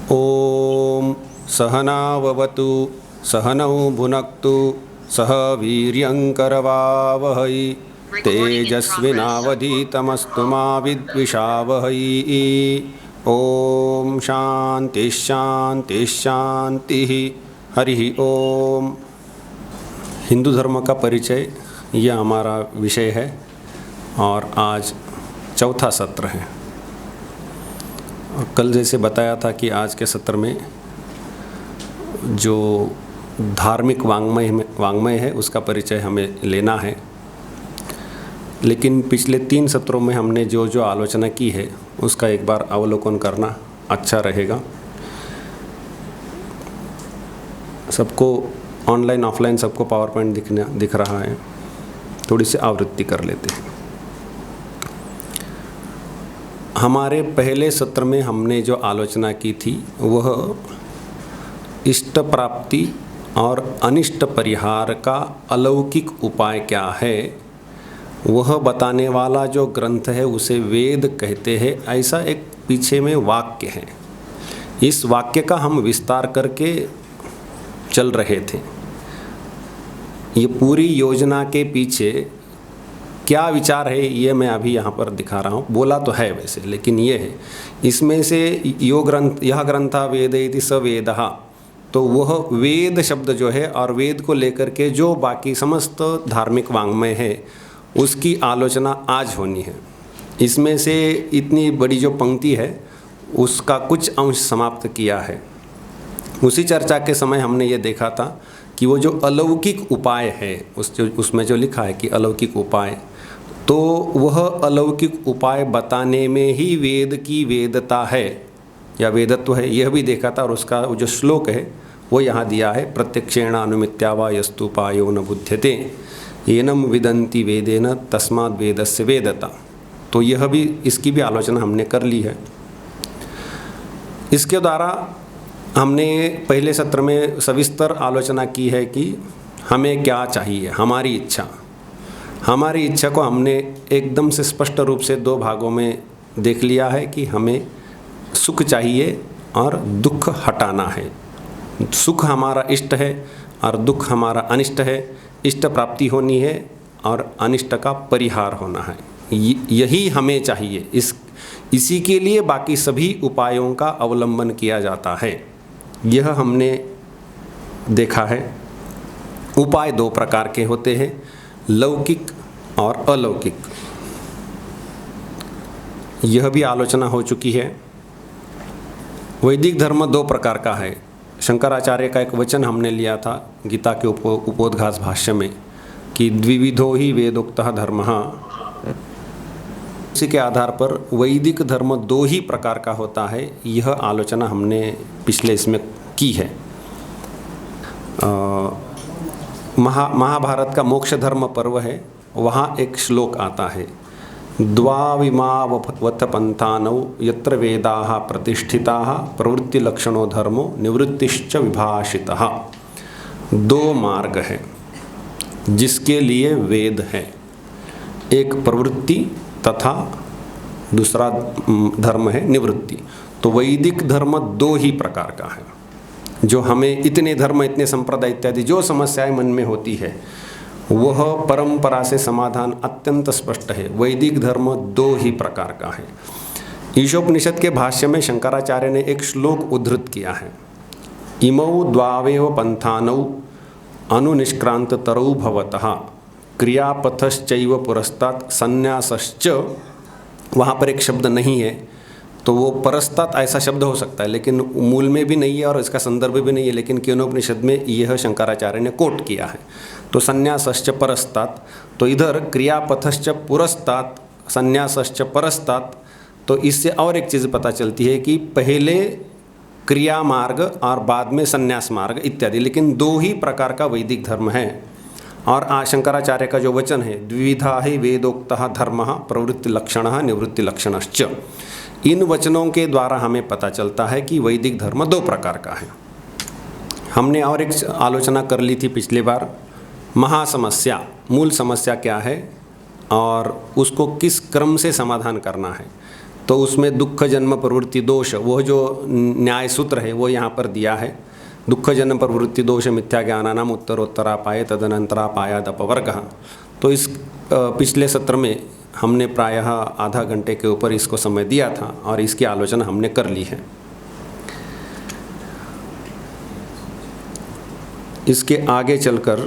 ओम सहनाववतु सहनौ भुनक्तु सह वीर्यंकरवावहै तेजस्विनावधीतमस्तु मा विद्विषावहै। ओम शांति शांति शांति। हरि ओम। हिंदू धर्म का परिचय यह हमारा विषय है और आज चौथा सत्र है। कल जैसे बताया था कि आज के सत्र में जो धार्मिक वाङ्मय है उसका परिचय हमें लेना है, लेकिन पिछले 3 सत्रों में हमने जो जो आलोचना की है उसका एक बार अवलोकन करना अच्छा रहेगा। सबको ऑनलाइन ऑफलाइन सबको पावर पॉइंट दिख रहा है, थोड़ी सी आवृत्ति कर लेते हैं। हमारे पहले सत्र में हमने जो आलोचना की थी वह इष्ट प्राप्ति और अनिष्ट परिहार का अलौकिक उपाय क्या है वह बताने वाला जो ग्रंथ है उसे वेद कहते हैं, ऐसा एक पीछे में वाक्य है। इस वाक्य का हम विस्तार करके चल रहे थे। ये पूरी योजना के पीछे क्या विचार है ये मैं अभी यहाँ पर दिखा रहा हूँ। बोला तो है वैसे, लेकिन ये है इसमें से यह ग्रंथा वेद इति स वेदः, तो वह वेद शब्द जो है और वेद को लेकर के जो बाकी समस्त धार्मिक वाङ्मय है उसकी आलोचना आज होनी है। इसमें से इतनी बड़ी जो पंक्ति है उसका कुछ अंश समाप्त किया है। उसी चर्चा के समय हमने ये देखा था कि वो जो अलौकिक उपाय है उसमें जो लिखा है कि अलौकिक उपाय, तो वह अलौकिक उपाय बताने में ही वेद की वेदता है या वेदत्व है, यह भी देखा था। और उसका जो श्लोक है वो यहाँ दिया है, प्रत्यक्षेण अनुमित्या वा यस्तुपायो न बुध्यते येनम विदन्ति वेदेन तस्माद् वेदस्य वेदता। तो यह भी, इसकी भी आलोचना हमने कर ली है। इसके द्वारा हमने पहले सत्र में सविस्तर आलोचना की है कि हमें क्या चाहिए, हमारी इच्छा। हमारी इच्छा को हमने एकदम से स्पष्ट रूप से 2 भागों में देख लिया है कि हमें सुख चाहिए और दुख हटाना है। सुख हमारा इष्ट है और दुख हमारा अनिष्ट है। इष्ट प्राप्ति होनी है और अनिष्ट का परिहार होना है। यही हमें चाहिए। इसी के लिए बाकी सभी उपायों का अवलंबन किया जाता है। यह हमने देखा है। उपाय 2 प्रकार के होते हैं, लौकिक और अलौकिक। यह भी आलोचना हो चुकी है। वैदिक धर्म 2 प्रकार का है। शंकराचार्य का एक वचन हमने लिया था गीता के उपोद्घास भाष्य में कि द्विविधो ही वेदोक्तः धर्मः। इसी के आधार पर वैदिक धर्म 2 ही प्रकार का होता है। यह आलोचना हमने पिछले इसमें की है। महाभारत का मोक्ष धर्म पर्व है, वहाँ एक श्लोक आता है, द्वाविमावथ पंथानौ यत्र वेदाः प्रतिष्ठिताः प्रवृत्तिलक्षणो धर्मो निवृत्तिश्च विभाषितः। 2 मार्ग है जिसके लिए वेद है, एक प्रवृत्ति तथा दूसरा धर्म है निवृत्ति। तो वैदिक धर्म 2 ही प्रकार का है। जो हमें इतने धर्म, इतने संप्रदाय इत्यादि जो समस्याएं मन में होती है वह परंपरा से समाधान अत्यंत स्पष्ट है। वैदिक धर्म 2 ही प्रकार का है। ईशोपनिषद के भाष्य में शंकराचार्य ने एक श्लोक उद्धृत किया है, इमौ द्वावेव पंथानौ अनुनिष्क्रांत तरौ भवतः क्रियापथश्चैव पुरस्तात् संन्यासश्च। वहाँ पर एक शब्द नहीं है, तो वो परस्तात् ऐसा शब्द हो सकता है, लेकिन मूल में भी नहीं है और इसका संदर्भ भी नहीं है, लेकिन केनोपनिषद में यह शंकराचार्य ने कोट किया है। तो संन्यासश्च परस्तात्, तो इधर क्रियापथश्च पुरस्तात् संन्यासश्च परस्तात्। तो इससे और एक चीज़ पता चलती है कि पहले क्रिया मार्ग और बाद में संन्यास मार्ग इत्यादि, लेकिन 2 ही प्रकार का वैदिक धर्म है। और शंकराचार्य का जो वचन है, द्विविधा ही वेदोक्तः धर्मः प्रवृत्तिलक्षणः निवृत्तिलक्षणश्च, इन वचनों के द्वारा हमें पता चलता है कि वैदिक धर्म 2 प्रकार का है। हमने और एक आलोचना कर ली थी पिछली बार, महासमस्या, मूल समस्या क्या है और उसको किस क्रम से समाधान करना है। तो उसमें दुख जन्म प्रवृत्ति दोष, वो जो न्याय सूत्र है वो यहाँ पर दिया है। दुख जन्म प्रवृत्ति दोष मिथ्या ज्ञानानाम उत्तरोत्तरापाय तदनंतरापायाद अपवर्गः। तो इस पिछले सत्र में हमने प्रायः आधा घंटे के ऊपर इसको समय दिया था और इसकी आलोचना हमने कर ली है। इसके आगे चलकर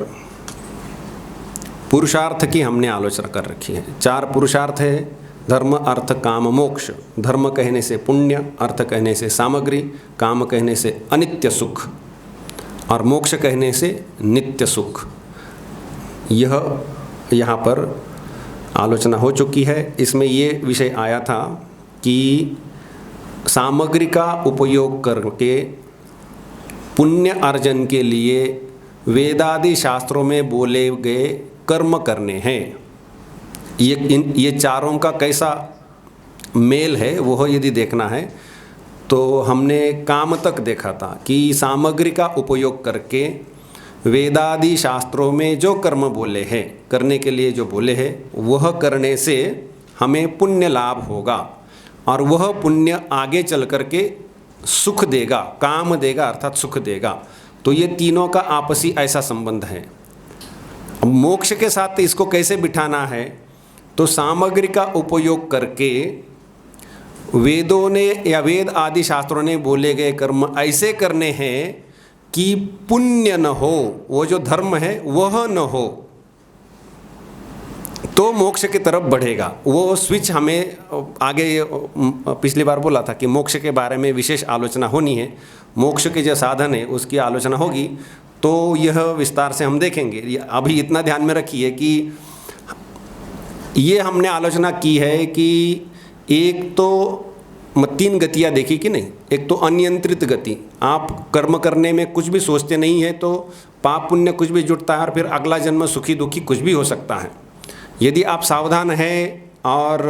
पुरुषार्थ की हमने आलोचना कर रखी है। 4 पुरुषार्थ है, धर्म अर्थ काम मोक्ष। धर्म कहने से पुण्य, अर्थ कहने से सामग्री, काम कहने से अनित्य सुख और मोक्ष कहने से नित्य सुख। यह यहाँ पर आलोचना हो चुकी है। इसमें ये विषय आया था कि सामग्री का उपयोग करके पुण्य अर्जन के लिए वेदादि शास्त्रों में बोले गए कर्म करने हैं। ये चारों का कैसा मेल है वो यदि देखना है तो हमने काम तक देखा था कि सामग्री का उपयोग करके वेदादि शास्त्रों में जो कर्म बोले हैं, करने के लिए जो बोले हैं, वह करने से हमें पुण्य लाभ होगा और वह पुण्य आगे चल करके सुख देगा, काम देगा अर्थात सुख देगा। तो ये तीनों का आपसी ऐसा संबंध है। मोक्ष के साथ इसको कैसे बिठाना है? तो सामग्री का उपयोग करके वेदों ने या वेद आदि शास्त्रों ने बोले गए कर्म ऐसे करने हैं कि पुण्य न हो, वो जो धर्म है वह न हो, तो मोक्ष की तरफ बढ़ेगा। वो स्विच हमें आगे पिछली बार बोला था कि मोक्ष के बारे में विशेष आलोचना होनी है। मोक्ष के जो साधन है उसकी आलोचना होगी तो यह विस्तार से हम देखेंगे। अभी इतना ध्यान में रखिए कि ये हमने आलोचना की है कि एक तो 3 गतियाँ देखी कि नहीं। एक तो अनियंत्रित गति, आप कर्म करने में कुछ भी सोचते नहीं है तो पाप पुण्य कुछ भी जुटता है और फिर अगला जन्म सुखी दुखी कुछ भी हो सकता है। यदि आप सावधान हैं और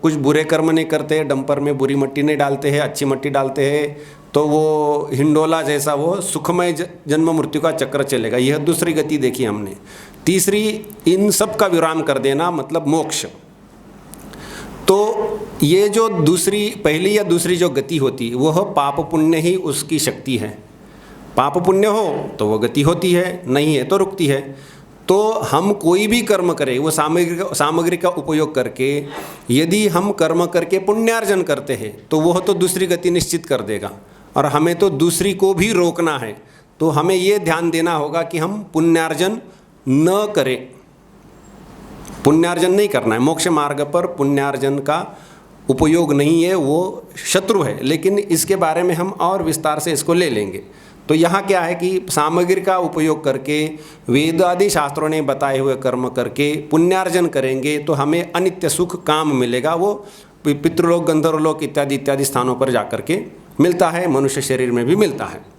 कुछ बुरे कर्म नहीं करते, डंपर में बुरी मिट्टी नहीं डालते हैं, अच्छी मिट्टी डालते हैं, तो वो हिंडोला जैसा वो सुखमय जन्म मृत्यु का चक्र चलेगा। यह दूसरी गति देखी हमने। तीसरी, इन सब का विराम कर देना मतलब मोक्ष। तो ये जो दूसरी, पहली या दूसरी जो गति होती वह पाप पुण्य ही उसकी शक्ति है। पाप पुण्य हो तो वो गति होती है, नहीं है तो रुकती है। तो हम कोई भी कर्म करें वो सामग्री का उपयोग करके, यदि हम कर्म करके पुण्यार्जन करते हैं तो वह तो दूसरी गति निश्चित कर देगा और हमें तो दूसरी को भी रोकना है। तो हमें ये ध्यान देना होगा कि हम पुण्यार्जन न करें, पुण्यार्जन नहीं करना है। मोक्ष मार्ग पर पुण्यार्जन का उपयोग नहीं है, वो शत्रु है। लेकिन इसके बारे में हम और विस्तार से इसको ले लेंगे। तो यहाँ क्या है कि सामग्री का उपयोग करके वेद आदि शास्त्रों ने बताए हुए कर्म करके पुण्यार्जन करेंगे तो हमें अनित्य सुख काम मिलेगा। वो पितृलोक, गंधर्वलोक इत्यादि इत्यादि स्थानों पर जाकर के मिलता है, मनुष्य शरीर में भी मिलता है।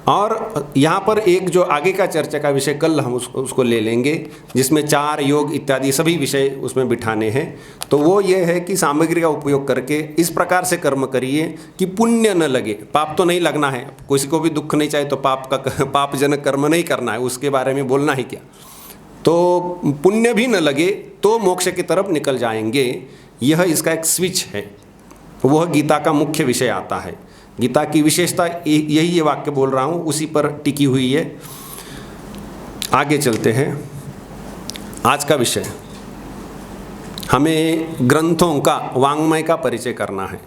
और यहाँ पर एक जो आगे का चर्चा का विषय कल हम उसको ले लेंगे, जिसमें 4 योग इत्यादि सभी विषय उसमें बिठाने हैं। तो वो ये है कि सामग्री का उपयोग करके इस प्रकार से कर्म करिए कि पुण्य न लगे। पाप तो नहीं लगना है, किसी को भी दुख नहीं चाहिए तो पापजनक कर्म नहीं करना है, उसके बारे में बोलना ही क्या। तो पुण्य भी न लगे तो मोक्ष की तरफ निकल जाएंगे। यह इसका एक स्विच है, वह गीता का मुख्य विषय आता है। गीता की विशेषता यही ये वाक्य बोल रहा हूँ, उसी पर टिकी हुई है। आगे चलते हैं। आज का विषय, हमें ग्रंथों का, वाङ्मय का परिचय करना है।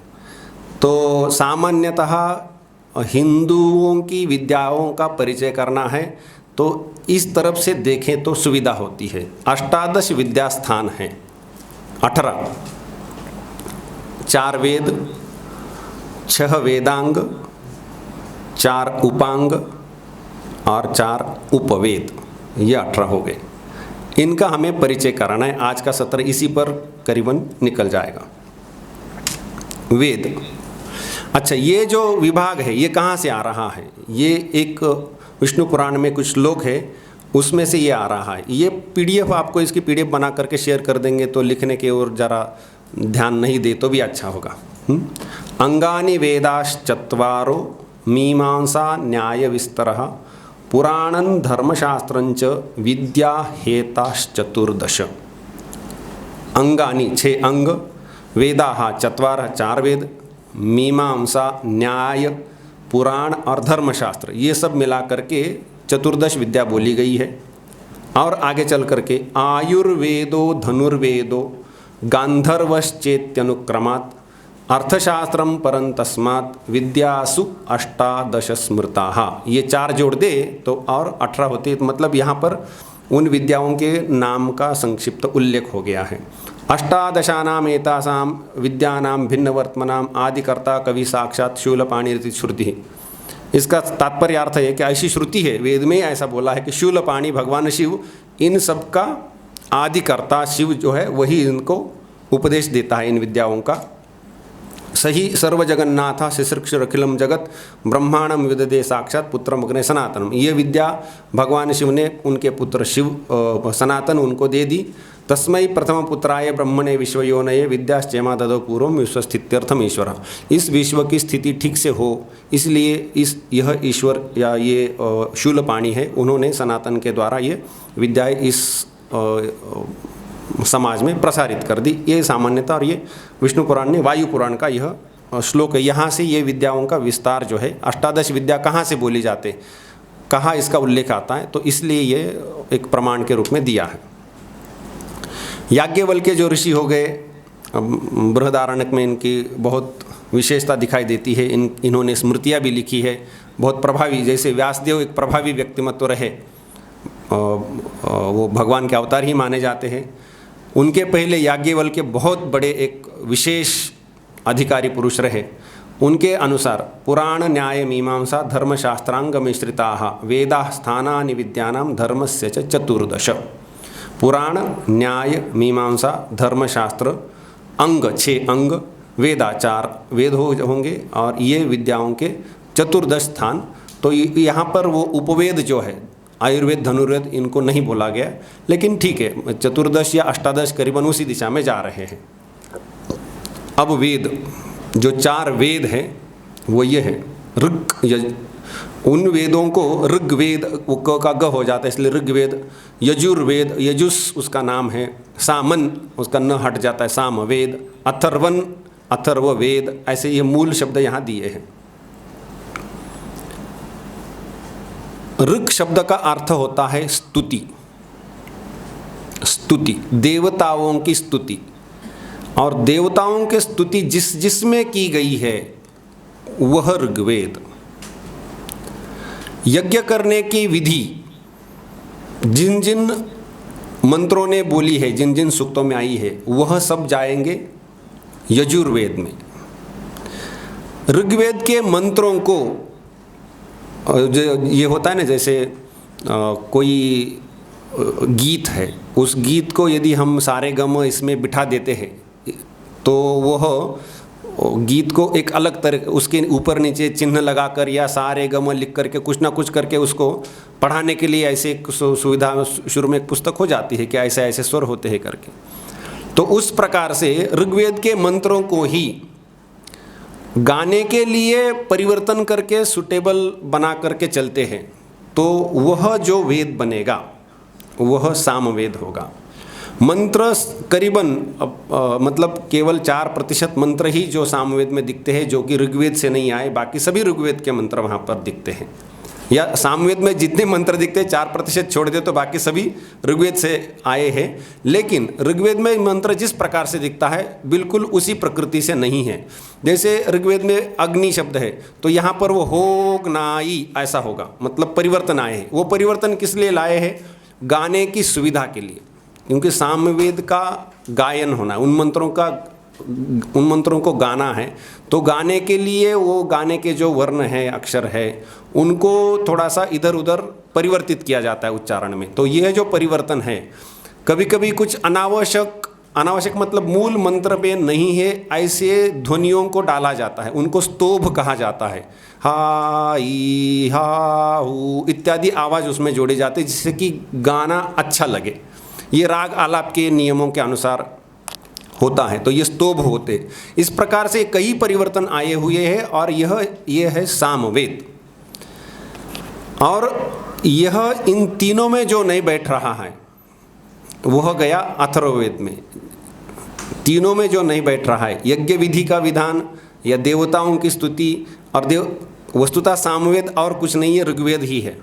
तो सामान्यतः हिंदुओं की विद्याओं का परिचय करना है तो इस तरफ से देखें तो सुविधा होती है। 18 विद्या स्थान हैं, 18, 4 वेद, 6 वेदांग, 4 उपांग और 4 उपवेद, ये 18 हो गए। इनका हमें परिचय कराना है। आज का सत्र इसी पर करीबन निकल जाएगा। वेद, अच्छा, ये जो विभाग है ये कहाँ से आ रहा है? ये एक विष्णु पुराण में कुछ श्लोक है, उसमें से ये आ रहा है। ये PDF आपको इसकी PDF बना करके शेयर कर देंगे, तो लिखने के ओर ज़रा ध्यान नहीं दे तो भी अच्छा होगा। अंगानि वेदाश्चत्वारो मीमांसा न्याय विस्तरः पुराणं धर्मशास्त्रंच विद्या हेताश्चतुर्दश। अंगानि 6 अंग, वेदाः चत्वारः, 4 वेद, मीमांसा, न्याय, पुराण और धर्मशास्त्र, ये सब मिला करके चतुर्दश विद्या बोली गई है। और आगे चल करके आयुर्वेदो धनुर्वेदो गांधर्वश्चेत्यनुक्रमात् अर्थशास्त्रम परं तस्मात् विद्यासु अष्टादश स्मृताः, ये 4 जोड़ दे तो और 18 होते। मतलब यहाँ पर उन विद्याओं के नाम का संक्षिप्त उल्लेख हो गया है। अष्टादशानाम एतासाम विद्यानाम भिन्न वर्तमानाम आदिकर्ता कवि साक्षात शूलपाणि श्रुति। इसका तात्पर्य अर्थ है कि ऐसी श्रुति है, वेद में ऐसा बोला है कि शूलपाणि भगवान शिव इन सब का आदिकर्ता शिव जो है वही इनको उपदेश देता है इन विद्याओं का। सही सर्व जगन्नाथ शिशिक्षुर अखिलम जगत ब्रह्मांडम विददे साक्षात पुत्रम अग्ने सनातनम। ये विद्या भगवान शिव ने उनके पुत्र शिव सनातन उनको दे दी। तस्मै प्रथम पुत्राय ब्रह्मणे विश्वयोनये विद्याश्चेमा ददो पूर्वम विश्वस्थित्यर्थम ईश्वर। इस विश्व की स्थिति ठीक से हो इसलिए यह ईश्वर या ये शूलपाणि है, उन्होंने सनातन के द्वारा ये विद्याएँ इस समाज में प्रसारित कर दी। ये सामान्यता, और ये विष्णु पुराण ने वायु पुराण का यह श्लोक है। यहाँ से ये विद्याओं का विस्तार जो है, अष्टादश विद्या कहाँ से बोली जाते, कहाँ इसका उल्लेख आता है, तो इसलिए ये एक प्रमाण के रूप में दिया है। याज्ञवल्क्य जो ऋषि हो गए, बृहदारण्यक में इनकी बहुत विशेषता दिखाई देती है। इन्होंने स्मृतियाँ भी लिखी है, बहुत प्रभावी। जैसे व्यासदेव एक प्रभावी व्यक्तिमत्व रहे, वो भगवान के अवतार ही माने जाते हैं। उनके पहले याज्ञवल्क्य बहुत बड़े एक विशेष अधिकारी पुरुष रहे। उनके अनुसार पुराण न्याय मीमांसा धर्मशास्त्रांग मिश्रिताः वेदाः स्थानानि विद्यानां धर्मस्य च चतुर्दश। पुराण, न्याय, मीमांसा, धर्मशास्त्र, अंग 6 अंग, वेदाचार वेद होंगे, और ये विद्याओं के चतुर्दश स्थान। तो यहाँ पर वो उपवेद जो है, आयुर्वेद धनुर्वेद, इनको नहीं बोला गया, लेकिन ठीक है, चतुर्दश या अष्टादश करीबन उसी दिशा में जा रहे हैं। अब वेद, जो 4 वेद हैं वो ये है ऋग, उन वेदों को ऋग्वेद का ग हो जाता है इसलिए ऋग्वेद, यजुर्वेद, यजुस उसका नाम है, सामन उसका न हट जाता है सामवेद, अथर्वन अथर्ववेद, ऐसे ये मूल शब्द यहाँ दिए हैं। ऋग शब्द का अर्थ होता है स्तुति, स्तुति देवताओं की स्तुति, और देवताओं की स्तुति जिसमें की गई है वह ऋग्वेद। यज्ञ करने की विधि जिन जिन मंत्रों ने बोली है, जिन जिन सूक्तों में आई है, वह सब जाएंगे यजुर्वेद में। ऋग्वेद के मंत्रों को जो ये होता है ना, जैसे कोई गीत है, उस गीत को यदि हम सारे गम इसमें बिठा देते हैं तो वह गीत को एक अलग तरह उसके ऊपर नीचे चिन्ह लगाकर या सारे गम लिख करके कुछ ना कुछ करके उसको पढ़ाने के लिए ऐसे सुविधा शुरू में एक पुस्तक हो जाती है कि ऐसे ऐसे स्वर होते हैं करके। तो उस प्रकार से ऋग्वेद के मंत्रों को ही गाने के लिए परिवर्तन करके सुटेबल बना करके चलते हैं, तो वह जो वेद बनेगा वह सामवेद होगा। मंत्र करीबन मतलब केवल 4% मंत्र ही जो सामवेद में दिखते हैं, जो कि ऋग्वेद से नहीं आए, बाकी सभी ऋग्वेद के मंत्र वहाँ पर दिखते हैं। या सामवेद में जितने मंत्र दिखते हैं 4% छोड़ दे तो बाकी सभी ऋग्वेद से आए हैं। लेकिन ऋग्वेद में मंत्र जिस प्रकार से दिखता है बिल्कुल उसी प्रकृति से नहीं है। जैसे ऋग्वेद में अग्नि शब्द है तो यहाँ पर वो होग्नाई ऐसा होगा, मतलब परिवर्तन आए हैं। वो परिवर्तन किस लिए लाए हैं? गाने की सुविधा के लिए, क्योंकि सामवेद का गायन होना है, उन मंत्रों को गाना है, तो गाने के लिए वो गाने के जो वर्ण है, अक्षर है, उनको थोड़ा सा इधर उधर परिवर्तित किया जाता है उच्चारण में। तो यह जो परिवर्तन है, कभी कभी कुछ अनावश्यक मतलब मूल मंत्र पे नहीं है ऐसे ध्वनियों को डाला जाता है, उनको स्तोभ कहा जाता है। हा ई हा हू इत्यादि आवाज़ उसमें जोड़े जाते हैं जिससे कि गाना अच्छा लगे। ये राग आलाप के नियमों के अनुसार होता है, तो ये स्तोभ होते। इस प्रकार से कई परिवर्तन आए हुए हैं और यह है सामवेद। और यह इन तीनों में जो नहीं बैठ रहा है वह गया अथर्ववेद में। तीनों में जो नहीं बैठ रहा है, यज्ञ विधि का विधान या देवताओं की स्तुति, और वस्तुतः सामवेद और कुछ नहीं है, ऋग्वेद ही है।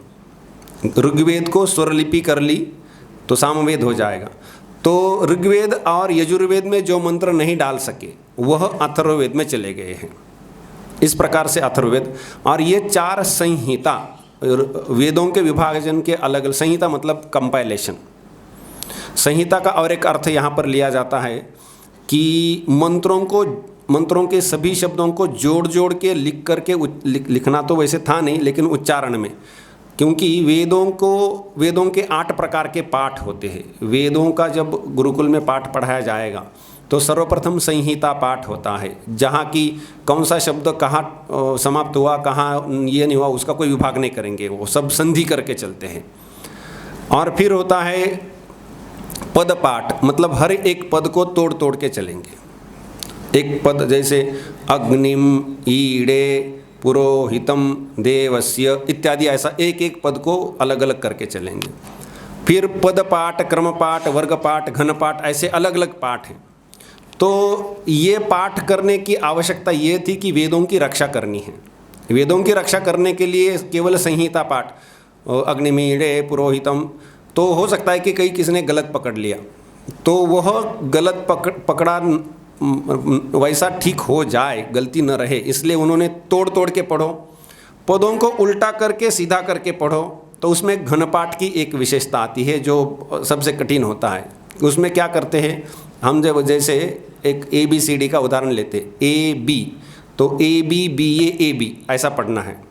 ऋग्वेद को स्वरलिपि कर ली तो सामवेद हो जाएगा। तो ऋग्वेद और यजुर्वेद में जो मंत्र नहीं डाल सके वह अथर्ववेद में चले गए हैं। इस प्रकार से अथर्ववेद, और ये 4 संहिता, वेदों के विभाजन के अलग अलग, संहिता मतलब कंपाइलेशन। संहिता का और एक अर्थ यहाँ पर लिया जाता है कि मंत्रों के सभी शब्दों को जोड़ जोड़ के लिख करके लिखना तो वैसे था नहीं, लेकिन उच्चारण में, क्योंकि वेदों के 8 प्रकार के पाठ होते हैं। वेदों का जब गुरुकुल में पाठ पढ़ाया जाएगा तो सर्वप्रथम संहिता पाठ होता है, जहाँ की कौन सा शब्द कहाँ समाप्त हुआ, कहाँ ये नहीं हुआ, उसका कोई विभाग नहीं करेंगे, वो सब संधि करके चलते हैं। और फिर होता है पद पाठ, मतलब हर एक पद को तोड़ तोड़ के चलेंगे। एक पद जैसे अग्निम ईड़े पुरोहितम देवस्य इत्यादि, ऐसा एक एक पद को अलग अलग करके चलेंगे। फिर पद पाठ, क्रम पाठ, वर्ग पाठ, घन पाठ, ऐसे अलग अलग पाठ हैं। तो ये पाठ करने की आवश्यकता ये थी कि वेदों की रक्षा करनी है। वेदों की रक्षा करने के लिए केवल संहिता पाठ, अग्निमीड़े पुरोहितम, तो हो सकता है कि किसी ने गलत पकड़ लिया, तो वह गलत पकड़ा वैसा ठीक हो जाए, गलती न रहे, इसलिए उन्होंने तोड़ तोड़ के पढ़ो, पदों को उल्टा करके सीधा करके पढ़ो। तो उसमें घन पाठ की एक विशेषता आती है जो सबसे कठिन होता है। उसमें क्या करते हैं हम, जब जैसे एक ABCD का उदाहरण लेते, AB, तो ABBA ऐसा पढ़ना है।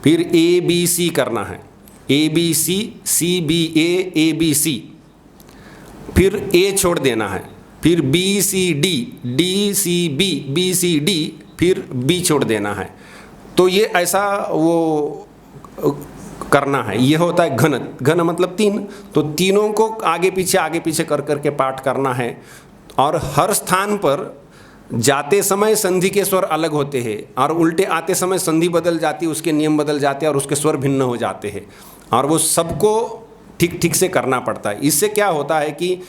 फिर ABC करना है, ABC CBA ABC, फिर A छोड़ देना है, फिर BCD DCB BCD, फिर B छोड़ देना है। तो ये ऐसा वो करना है। ये होता है घन मतलब 3, तो तीनों को आगे पीछे कर करके पाठ करना है। और हर स्थान पर जाते समय संधि के स्वर अलग होते हैं, और उल्टे आते समय संधि बदल जाती है, उसके नियम बदल जाते हैं और उसके स्वर भिन्न हो जाते हैं, और वो सबको ठीक ठीक से करना पड़ता है। इससे क्या होता है कि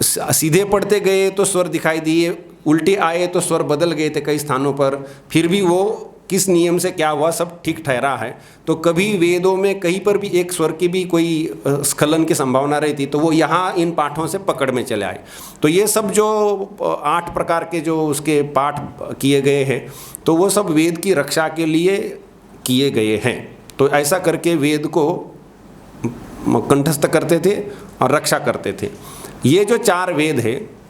सीधे पढ़ते गए तो स्वर दिखाई दिए, उल्टे आए तो स्वर बदल गए थे कई स्थानों पर, फिर भी वो किस नियम से क्या हुआ सब ठीक ठहरा है। तो कभी वेदों में कहीं पर भी एक स्वर की भी कोई स्खलन की संभावना रही थी, तो वो यहाँ इन पाठों से पकड़ में चले आए। तो ये सब जो 8 प्रकार के जो उसके पाठ किए गए हैं, तो वो सब वेद की रक्षा के लिए किए गए हैं। तो ऐसा करके वेद को कंठस्थ करते थे और रक्षा करते थे। ये जो 4 वेद है,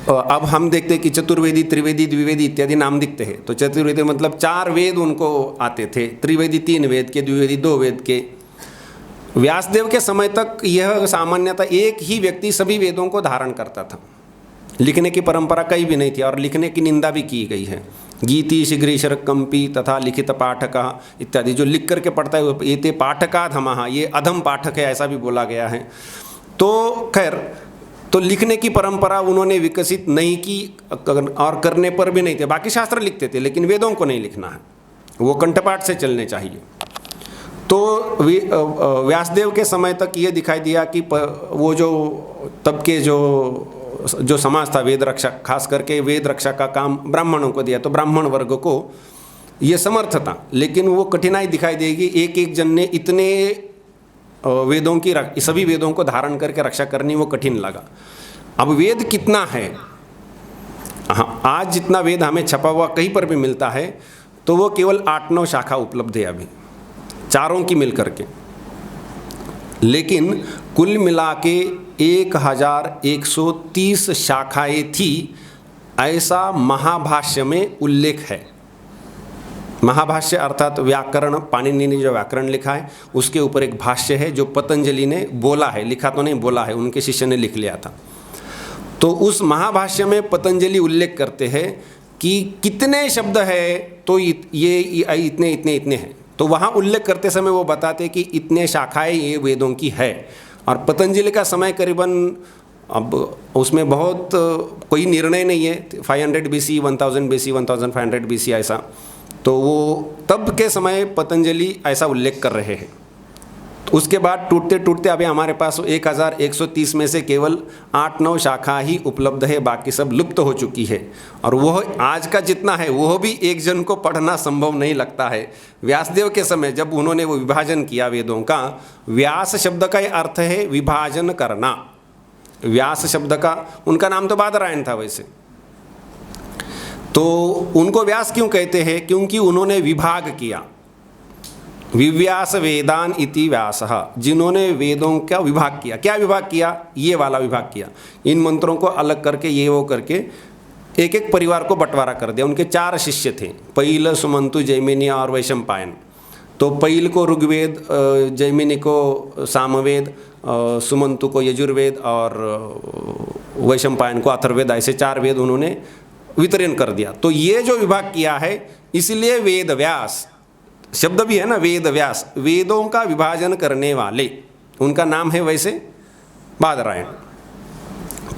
अब हम देखते हैं कि चतुर्वेदी, त्रिवेदी, द्विवेदी इत्यादि नाम दिखते हैं। तो चतुर्वेदी मतलब 4 वेद उनको आते थे, त्रिवेदी 3 वेद के, द्विवेदी 2 वेद के। व्यासदेव के समय तक यह सामान्यतः एक ही व्यक्ति सभी वेदों को धारण करता था, लिखने की परंपरा कहीं भी नहीं थी, और लिखने की निंदा भी की गई है। गीति शीघ्रीशर कंपी तथा लिखित पाठक इत्यादि, जो लिख करके पढ़ता है ये ते पाठका धमहा, ये अधम पाठक है, ऐसा भी बोला गया है। तो खैर, तो लिखने की परंपरा उन्होंने विकसित नहीं की, और करने पर भी नहीं थे। बाकी शास्त्र लिखते थे, लेकिन वेदों को नहीं लिखना है, वो कंठपाठ से चलने चाहिए। तो व्यासदेव के समय तक ये दिखाई दिया कि वो जो तब के जो समाज था वेद रक्षा, खास करके वेद रक्षा का काम ब्राह्मणों को दिया, तो ब्राह्मण वर्ग को ये समर्थ था। लेकिन वो कठिनाई दिखाई देगी, एक एक जन ने इतने वेदों की सभी वेदों को धारण करके रक्षा करनी वो कठिन लगा। अब वेद कितना है, हाँ, आज जितना वेद हमें छपा हुआ कहीं पर भी मिलता है, तो वो केवल 8-9 शाखा उपलब्ध है अभी, चारों की मिल करके। लेकिन कुल मिला के 1130 शाखाएँ थी, ऐसा महाभाष्य में उल्लेख है। महाभाष्य अर्थात व्याकरण, पाणिनि ने जो व्याकरण लिखा है उसके ऊपर एक भाष्य है जो पतंजलि ने बोला है, लिखा तो नहीं, बोला है, उनके शिष्य ने लिख लिया था। तो उस महाभाष्य में पतंजलि उल्लेख करते हैं कि कितने शब्द है, तो ये इतने इतने इतने हैं। तो वहाँ उल्लेख करते समय वो बताते कि इतने शाखाएँ ये वेदों की है। और पतंजलि का समय करीबन, अब उसमें बहुत कोई निर्णय नहीं है, 500 BC, 1000 BC, 1500 BC ऐसा। तो वो तब के समय पतंजलि ऐसा उल्लेख कर रहे हैं। उसके बाद टूटते टूटते अभी हमारे पास 1130 में से केवल 8-9 शाखा ही उपलब्ध है, बाकी सब लुप्त हो चुकी है। और वह आज का जितना है वह भी एक जन को पढ़ना संभव नहीं लगता है। व्यासदेव के समय जब उन्होंने वो विभाजन किया वेदों का, व्यास शब्द का अर्थ है विभाजन करना। व्यास शब्द का, उनका नाम तो बादरायण था वैसे, तो उनको व्यास क्यों कहते हैं? क्योंकि उन्होंने विभाग किया। विव्यास वेदान इति व्यासः, जिन्होंने वेदों का विभाग किया। क्या विभाग किया? ये वाला विभाग किया। इन मंत्रों को अलग करके ये वो करके एक एक परिवार को बंटवारा कर दिया। उनके 4 शिष्य थे, पैल, सुमंतु, जैमिनी और वैशंपायन। तो पैल को ऋग्वेद, जैमिनी को सामवेद, सुमंतु को यजुर्वेद और वैशंपायन को अथर्ववेद, ऐसे 4 वेद उन्होंने वितरण कर दिया। तो ये जो विभाग किया है, इसलिए वेद व्यास शब्द भी है ना, वेद व्यास, वेदों का विभाजन करने वाले, उनका नाम है वैसे बादरायण।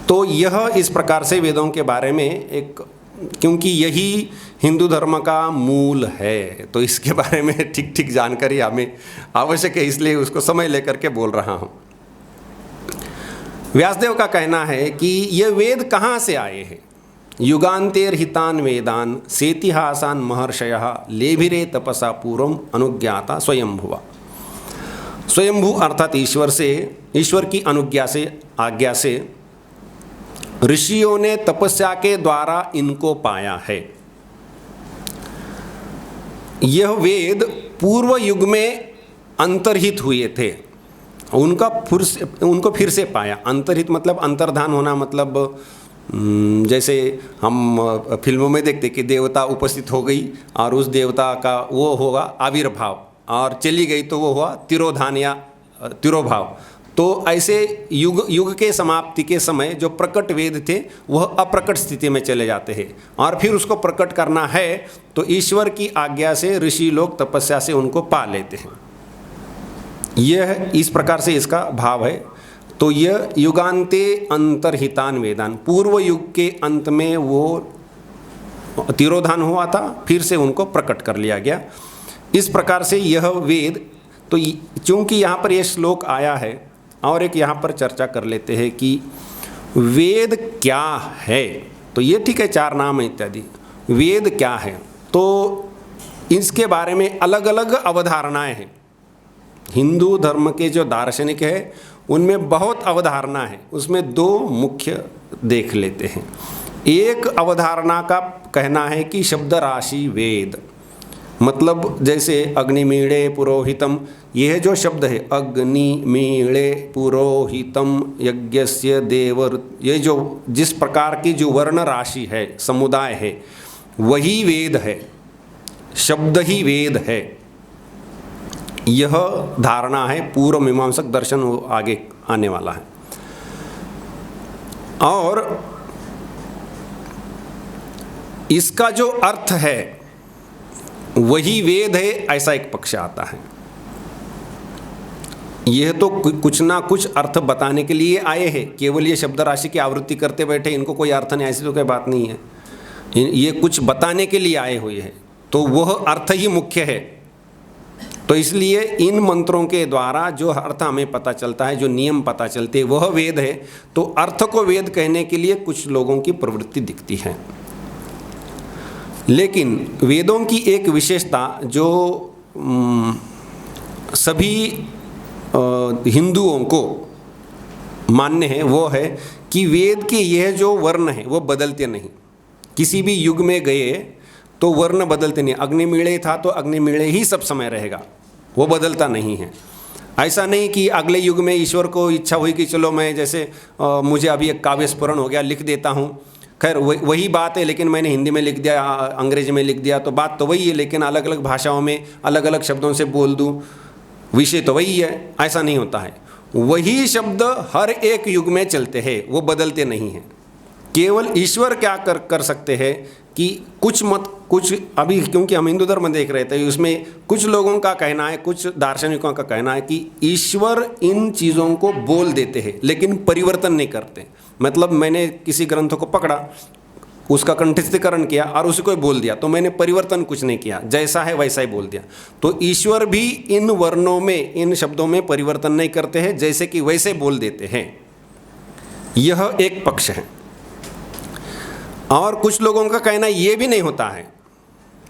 तो यह इस प्रकार से वेदों के बारे में एक, क्योंकि यही हिंदू धर्म का मूल है, तो इसके बारे में ठीक ठीक जानकारी हमें आवश्यक है, इसलिए उसको समय लेकर के बोल रहा हूँ। व्यासदेव का कहना है कि ये वेद कहाँ से आए हैं? युगान्तेर हितान वेदान सेतिहासान महर्षयः लेभिरे तपसा पूर्वम अनुज्ञाता स्वयंभुवा। स्वयंभू अर्थात ईश्वर से, ईश्वर की अनुज्ञा से, आज्ञा से ऋषियों ने तपस्या के द्वारा इनको पाया है। यह वेद पूर्व युग में अंतर्हित हुए थे, उनको फिर से पाया। अंतर्हित मतलब अंतर्धान होना, मतलब जैसे हम फिल्मों में देखते कि देवता उपस्थित हो गई और उस देवता का वो होगा आविर्भाव, और चली गई तो वो हुआ तिरोधान या तिरोभाव। तो ऐसे युग के समाप्ति के समय जो प्रकट वेद थे वह अप्रकट स्थिति में चले जाते हैं, और फिर उसको प्रकट करना है तो ईश्वर की आज्ञा से ऋषि लोग तपस्या से उनको पा लेते हैं। यह इस प्रकार से इसका भाव है। तो यह युगान्ते अंतर्हितान वेदान, पूर्व युग के अंत में वो तिरोधान हुआ था, फिर से उनको प्रकट कर लिया गया। इस प्रकार से यह वेद, तो चूंकि यहाँ पर यह श्लोक आया है, और एक यहाँ पर चर्चा कर लेते हैं कि वेद क्या है। तो ये ठीक है, 4 नाम है इत्यादि। वेद क्या है, तो इसके बारे में अलग अलग अवधारणाएं हैं। हिंदू धर्म के जो दार्शनिक है उनमें बहुत अवधारणा है, उसमें 2 मुख्य देख लेते हैं। एक अवधारणा का कहना है कि शब्द राशि वेद, मतलब जैसे अग्निमीणे पुरोहितम, यह जो शब्द है अग्निमीणे पुरोहितम यज्ञस्य देव, ये जो जिस प्रकार की जो वर्ण राशि है, समुदाय है, वही वेद है, शब्द ही वेद है। यह धारणा है, पूर्व मीमांसक दर्शन आगे आने वाला है। और इसका जो अर्थ है वही वेद है, ऐसा एक पक्ष आता है। यह तो कुछ ना कुछ अर्थ बताने के लिए आए हैं, केवल ये शब्द राशि की आवृत्ति करते बैठे, इनको कोई अर्थ नहीं, ऐसी तो कोई बात नहीं है। ये कुछ बताने के लिए आए हुए हैं, तो वह अर्थ ही मुख्य है। तो इसलिए इन मंत्रों के द्वारा जो अर्थ हमें पता चलता है, जो नियम पता चलते हैं, वह वेद है। तो अर्थ को वेद कहने के लिए कुछ लोगों की प्रवृत्ति दिखती है। लेकिन वेदों की एक विशेषता जो सभी हिंदुओं को मान्य है, वो है कि वेद के यह जो वर्ण है वो बदलते नहीं। किसी भी युग में गए तो वर्ण बदलते नहीं। अग्निमीणे था तो अग्निमीणे ही सब समय रहेगा, वो बदलता नहीं है। ऐसा नहीं कि अगले युग में ईश्वर को इच्छा हुई कि चलो मैं जैसे मुझे अभी एक काव्य स्फुरण हो गया, लिख देता हूँ। खैर वही बात है, लेकिन मैंने हिंदी में लिख दिया, अंग्रेजी में लिख दिया, तो बात तो वही है, लेकिन अलग अलग भाषाओं में अलग अलग शब्दों से बोल दूँ, विषय तो वही है। ऐसा नहीं होता है। वही शब्द हर एक युग में चलते हैं, वो बदलते नहीं हैं। केवल ईश्वर क्या कर सकते हैं कि कुछ अभी, क्योंकि हम हिंदू धर्म देख रहे थे, उसमें कुछ लोगों का कहना है, कुछ दार्शनिकों का कहना है कि ईश्वर इन चीज़ों को बोल देते हैं लेकिन परिवर्तन नहीं करते। मतलब मैंने किसी ग्रंथ को पकड़ा, उसका कंठस्थीकरण किया और उसी को ही बोल दिया, तो मैंने परिवर्तन कुछ नहीं किया, जैसा है वैसा ही बोल दिया। तो ईश्वर भी इन वर्णों में, इन शब्दों में परिवर्तन नहीं करते हैं, जैसे कि वैसे बोल देते हैं। यह एक पक्ष है। और कुछ लोगों का कहना ये भी नहीं होता है,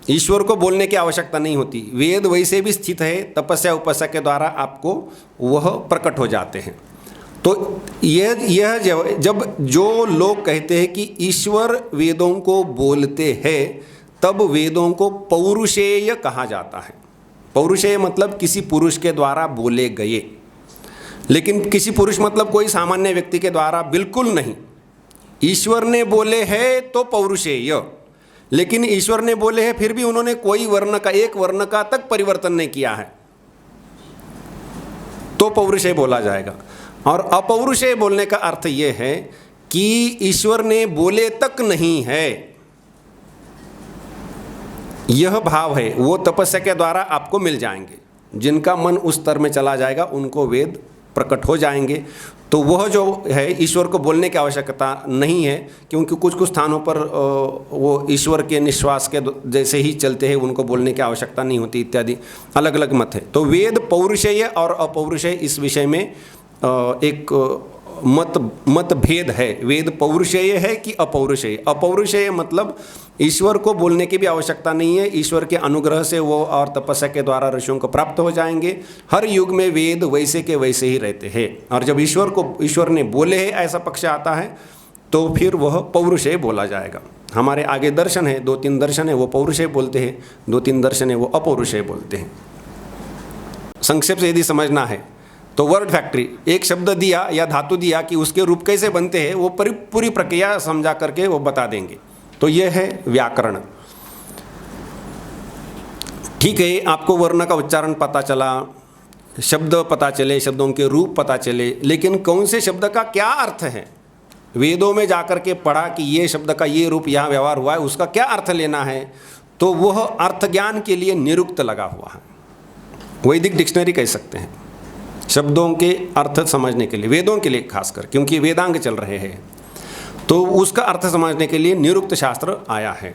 ईश्वर को बोलने की आवश्यकता नहीं होती, वेद वैसे भी स्थित है, तपस्या उपस्या के द्वारा आपको वह प्रकट हो जाते हैं। तो यह जब जो लोग कहते हैं कि ईश्वर वेदों को बोलते हैं, तब वेदों को पौरुषेय कहा जाता है। पौरुषेय मतलब किसी पुरुष के द्वारा बोले गए, लेकिन किसी पुरुष मतलब कोई सामान्य व्यक्ति के द्वारा बिल्कुल नहीं। ईश्वर ने बोले हैं तो पौरुषेय, लेकिन ईश्वर ने बोले हैं फिर भी उन्होंने कोई वर्ण का, एक वर्ण का तक परिवर्तन नहीं किया है, तो पौरुषेय बोला जाएगा। और अपौरुषेय बोलने का अर्थ यह है कि ईश्वर ने बोले तक नहीं है, यह भाव है, वो तपस्या के द्वारा आपको मिल जाएंगे। जिनका मन उस स्तर में चला जाएगा उनको वेद प्रकट हो जाएंगे। तो वह जो है, ईश्वर को बोलने की आवश्यकता नहीं है, क्योंकि कुछ कुछ स्थानों पर वो ईश्वर के निश्वास के जैसे ही चलते हैं, उनको बोलने की आवश्यकता नहीं होती इत्यादि, अलग अलग मत है। तो वेद पौरुषेय और अपौरुषेय इस विषय में एक मतभेद है। वेद पौरुषेय है कि अपौरुषेय। अपौरुषेय मतलब ईश्वर को बोलने की भी आवश्यकता नहीं है, ईश्वर के अनुग्रह से वो और तपस्या के द्वारा ऋषियों को प्राप्त हो जाएंगे। हर युग में वेद वैसे के वैसे ही रहते हैं। और जब ईश्वर ने बोले है ऐसा पक्ष आता है, तो फिर वह पौरुषेय बोला जाएगा। हमारे आगे दर्शन है, 2-3 दर्शन है, वो पौरुषेय बोलते हैं, 2-3 दर्शन है वो अपौरुषेय बोलते हैं। संक्षेप से यदि समझना है तो वर्ड फैक्ट्री, एक शब्द दिया या धातु दिया कि उसके रूप कैसे बनते हैं, वो पूरी प्रक्रिया समझा करके वो बता देंगे। तो यह है व्याकरण। ठीक है, आपको वर्ण का उच्चारण पता चला, शब्द पता चले, शब्दों के रूप पता चले, लेकिन कौन से शब्द का क्या अर्थ है, वेदों में जाकर के पढ़ा कि ये शब्द का ये रूप यहाँ व्यवहार हुआ है, उसका क्या अर्थ लेना है, तो वह अर्थ ज्ञान के लिए निरुक्त लगा हुआ है। वैदिक डिक्शनरी कह सकते हैं शब्दों के अर्थ समझने के लिए, वेदों के लिए खासकर, क्योंकि वेदांग चल रहे हैं, तो उसका अर्थ समझने के लिए निरुक्त शास्त्र आया है।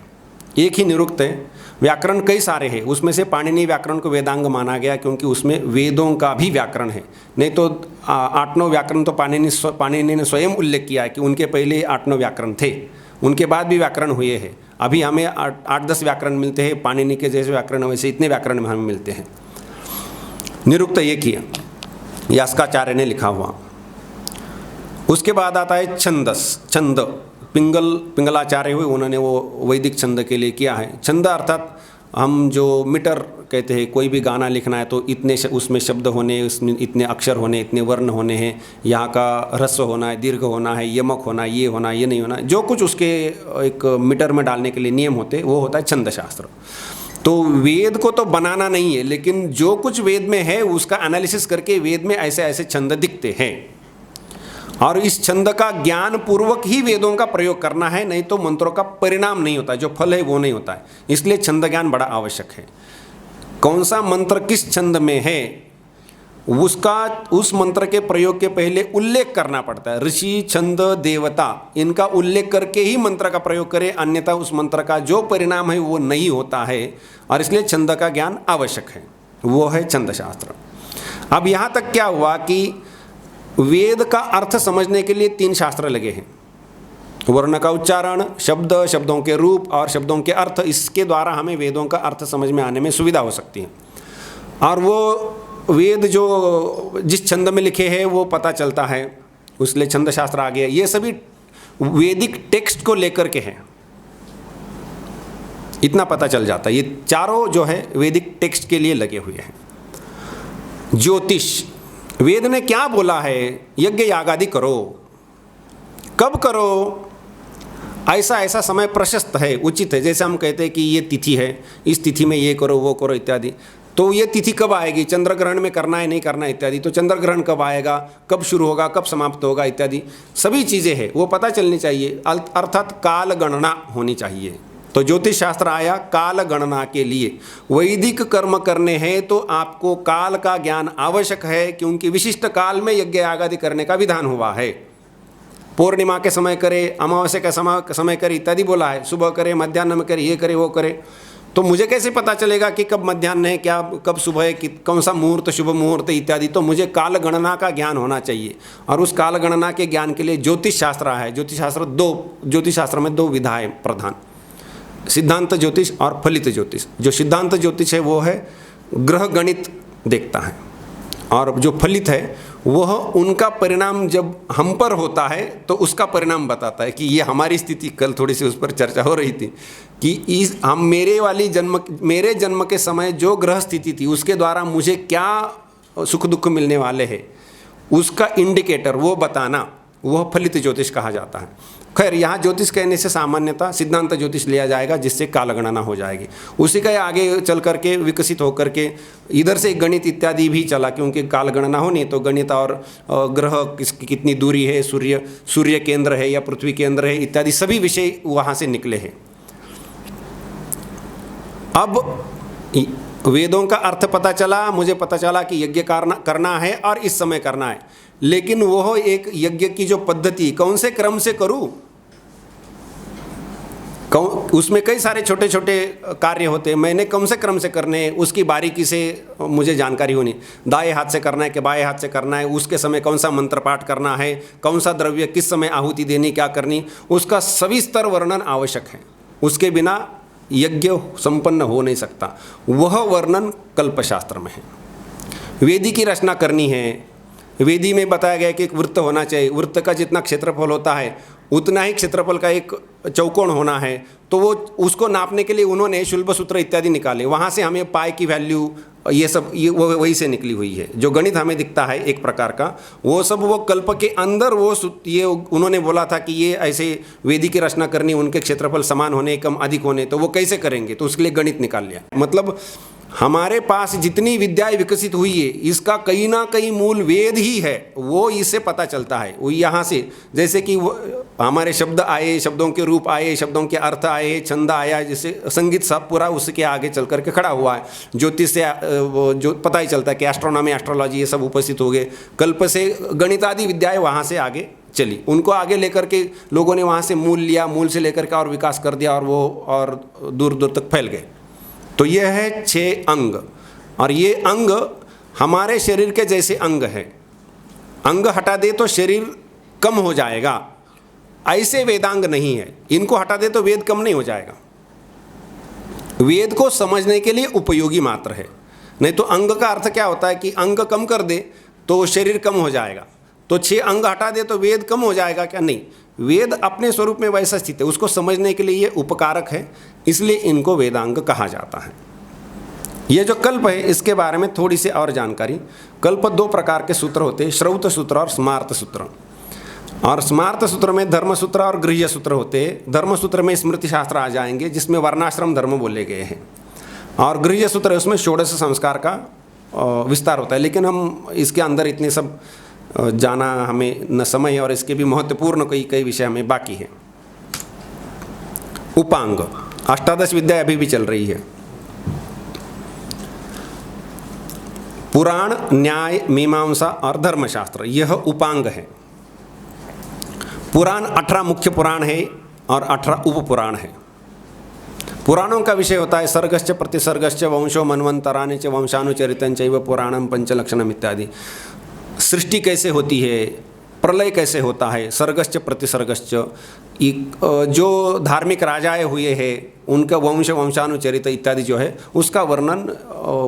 एक ही निरुक्त है, व्याकरण कई सारे हैं, उसमें से पाणिनि व्याकरण को वेदांग माना गया क्योंकि उसमें वेदों का भी व्याकरण है। नहीं तो 8-9 व्याकरण तो पाणिनि ने स्वयं उल्लेख किया है कि उनके पहले 8-9 व्याकरण थे, उनके बाद भी व्याकरण हुए हैं। अभी हमें 8-10 व्याकरण मिलते हैं, पाणिनि के जैसे व्याकरण वैसे इतने व्याकरण में हमें मिलते हैं। निरुक्त ये किया, यास्काचार्य ने लिखा हुआ। उसके बाद आता है छंदस, छंद, पिंगलाचार्य हुए, उन्होंने वो वैदिक छंद के लिए किया है। छंद अर्थात हम जो मीटर कहते हैं, कोई भी गाना लिखना है तो इतने उसमें शब्द होने, उसमें इतने अक्षर होने, इतने वर्ण होने हैं, यहाँ का ह्रस्व होना है, दीर्घ होना है, यमक होना है, ये नहीं होना है, जो कुछ उसके एक मीटर में डालने के लिए नियम होते, वो होता है छंद शास्त्र। तो वेद को तो बनाना नहीं है, लेकिन जो कुछ वेद में है उसका एनालिसिस करके वेद में ऐसे ऐसे छंद दिखते हैं, और इस छंद का ज्ञान पूर्वक ही वेदों का प्रयोग करना है, नहीं तो मंत्रों का परिणाम नहीं होता, जो फल है वो नहीं होता है। इसलिए छंद ज्ञान बड़ा आवश्यक है। कौन सा मंत्र किस छंद में है उसका, उस मंत्र के प्रयोग के पहले उल्लेख करना पड़ता है। ऋषि, छंद, देवता, इनका उल्लेख करके ही मंत्र का प्रयोग करें, अन्यथा उस मंत्र का जो परिणाम है वो नहीं होता है, और इसलिए छंद का ज्ञान आवश्यक है, वो है छंद शास्त्र। अब यहाँ तक क्या हुआ कि वेद का अर्थ समझने के लिए 3 शास्त्र लगे हैं, वर्ण का उच्चारण, शब्द, शब्दों के रूप और शब्दों के अर्थ। इसके द्वारा हमें वेदों का अर्थ समझ में आने में सुविधा हो सकती है, और वो वेद जो जिस छंद में लिखे हैं वो पता चलता है, उसलिए छंद शास्त्र आ गया। ये सभी वैदिक टेक्स्ट को लेकर के हैं, इतना पता चल जाता है। ये चारों जो है वैदिक टेक्स्ट के लिए लगे हुए हैं। ज्योतिष, वेद ने क्या बोला है, यज्ञ यागादि करो, कब करो, ऐसा ऐसा समय प्रशस्त है, उचित है। जैसे हम कहते हैं कि ये तिथि है, इस तिथि में ये करो वो करो इत्यादि, तो ये तिथि कब आएगी, चंद्र ग्रहण में करना है नहीं करना इत्यादि, तो चंद्र ग्रहण कब आएगा, कब शुरू होगा, कब समाप्त होगा इत्यादि सभी चीज़ें हैं, वो पता चलनी चाहिए, अर्थात काल गणना होनी चाहिए। तो ज्योतिष शास्त्र आया काल गणना के लिए। वैदिक कर्म करने हैं तो आपको काल का ज्ञान आवश्यक है, क्योंकि विशिष्ट काल में यज्ञ यागादि करने का विधान हुआ है। पूर्णिमा के समय करे, अमावस्या का समय करे इत्यादि बोला है, सुबह करे, मध्याह्न में करे, ये करे वो करे। तो मुझे कैसे पता चलेगा कि कब मध्याह्न है, क्या कब सुबह है, कौन सा मुहूर्त शुभ मुहूर्त इत्यादि? तो मुझे काल गणना का ज्ञान होना चाहिए। और उस काल गणना के ज्ञान के लिए ज्योतिष शास्त्र है। ज्योतिष शास्त्र में दो विधा है प्रधान, सिद्धांत ज्योतिष और फलित ज्योतिष। जो सिद्धांत ज्योतिष है वो है ग्रह गणित देखता है, और जो फलित है वह उनका परिणाम जब हम पर होता है तो उसका परिणाम बताता है कि ये हमारी स्थिति, कल थोड़ी सी उस पर चर्चा हो रही थी कि मेरे जन्म के समय जो ग्रह स्थिति थी उसके द्वारा मुझे क्या सुख दुख मिलने वाले हैं, उसका इंडिकेटर वो बताना, वह फलित ज्योतिष कहा जाता है। खैर यहाँ ज्योतिष कहने से सामान्यतः सिद्धांत ज्योतिष लिया जाएगा, जिससे कालगणना हो जाएगी। उसी का आगे चल करके विकसित होकर के इधर से गणित इत्यादि भी चला, क्योंकि कालगणना होनी तो गणित और ग्रह कितनी दूरी है, सूर्य केंद्र है या पृथ्वी केंद्र है इत्यादि सभी विषय वहाँ से निकले हैं। अब वेदों का अर्थ पता चला, मुझे पता चला कि यज्ञ करना है और इस समय करना है, लेकिन वह एक यज्ञ की जो पद्धति कौन से क्रम से करूं, उसमें कई सारे छोटे छोटे कार्य होते हैं, मैंने कौन से क्रम से करने हैं उसकी बारीकी से मुझे जानकारी होनी। दाएं हाथ से करना है कि बाएं हाथ से करना है, उसके समय कौन सा मंत्र पाठ करना है, कौन सा द्रव्य किस समय आहुति देनी, क्या करनी, उसका सविस्तर वर्णन आवश्यक है। उसके बिना यज्ञ संपन्न हो नहीं सकता। वह वर्णन कल्पशास्त्र में है। वेदी की रचना करनी है, वेदी में बताया गया कि एक वृत्त होना चाहिए, वृत्त का जितना क्षेत्रफल होता है उतना ही क्षेत्रफल का एक चौकोन होना है। तो वो उसको नापने के लिए उन्होंने शुल्ब सूत्र इत्यादि निकाले, वहाँ से हमें पाई की वैल्यू ये सब वो वही से निकली हुई है। जो गणित हमें दिखता है एक प्रकार का, वो सब वो कल्प के अंदर ये उन्होंने बोला था कि ये ऐसे वेदी की रचना करनी, उनके क्षेत्रफल समान होने, कम अधिक होने, तो वो कैसे करेंगे, तो उसके लिए गणित निकाल लिया। मतलब हमारे पास जितनी विद्याएं विकसित हुई है इसका कहीं ना कहीं मूल वेद ही है, वो इससे पता चलता है। वो यहाँ से जैसे कि हमारे शब्द आए, शब्दों के रूप आए, शब्दों के अर्थ आए, छंद आया, जैसे संगीत सब पूरा उसके आगे चल करके खड़ा हुआ है। ज्योतिष से जो पता ही चलता है कि एस्ट्रोनॉमी, एस्ट्रोलॉजी ये सब उपस्थित हो गए। कल्प से गणित आदि विद्याएँ वहाँ से आगे चली, उनको आगे लेकर के लोगों ने वहाँ से मूल लिया, मूल से लेकर के और विकास कर दिया, और वो और दूर दूर तक फैल गए। तो ये है 6 अंग, और ये अंग हमारे शरीर के जैसे अंग है। अंग हटा दे तो शरीर कम हो जाएगा, ऐसे वेदांग नहीं है। इनको हटा दे तो वेद कम नहीं हो जाएगा। वेद को समझने के लिए उपयोगी मात्र है, नहीं तो अंग का अर्थ क्या होता है कि अंग कम कर दे तो शरीर कम हो जाएगा, तो 6 अंग हटा दे तो वेद कम हो जाएगा क्या? नहीं, वेद अपने स्वरूप में वैसा स्थित है, उसको समझने के लिए ये उपकारक है, इसलिए इनको वेदांग कहा जाता है। ये जो कल्प है इसके बारे में थोड़ी सी और जानकारी। कल्प 2 प्रकार के सूत्र होते हैं, श्रौत सूत्र और स्मार्त सूत्र। और स्मार्त सूत्र में धर्म सूत्र और गृह्य सूत्र होते हैं। धर्म सूत्र में स्मृति शास्त्र आ जाएंगे जिसमें वर्णाश्रम धर्म बोले गए हैं, और गृह्य सूत्र उसमें षोडश संस्कार का विस्तार होता है। लेकिन हम इसके अंदर इतने सब जाना हमें न समय, और इसके भी महत्वपूर्ण कई विषय हमें बाकी है। उपांग, अष्टादश विद्या अभी भी चल रही है। पुराण, न्याय, मीमांसा और धर्मशास्त्र, यह उपांग है। पुराण 18 मुख्य पुराण है और 18 उप पुराण है। पुराणों का विषय होता है सर्गश्च प्रतिसर्गश्च वंशो मनवंतराणि च वंशानुचरितं चैव पुराणं पंचलक्षणम इत्यादि। सृष्टि कैसे होती है, प्रलय कैसे होता है, सर्गश्च प्रतिसर्गश्च, जो धार्मिक राजाएं हुए हैं उनका वंशानुचरित इत्यादि जो है उसका वर्णन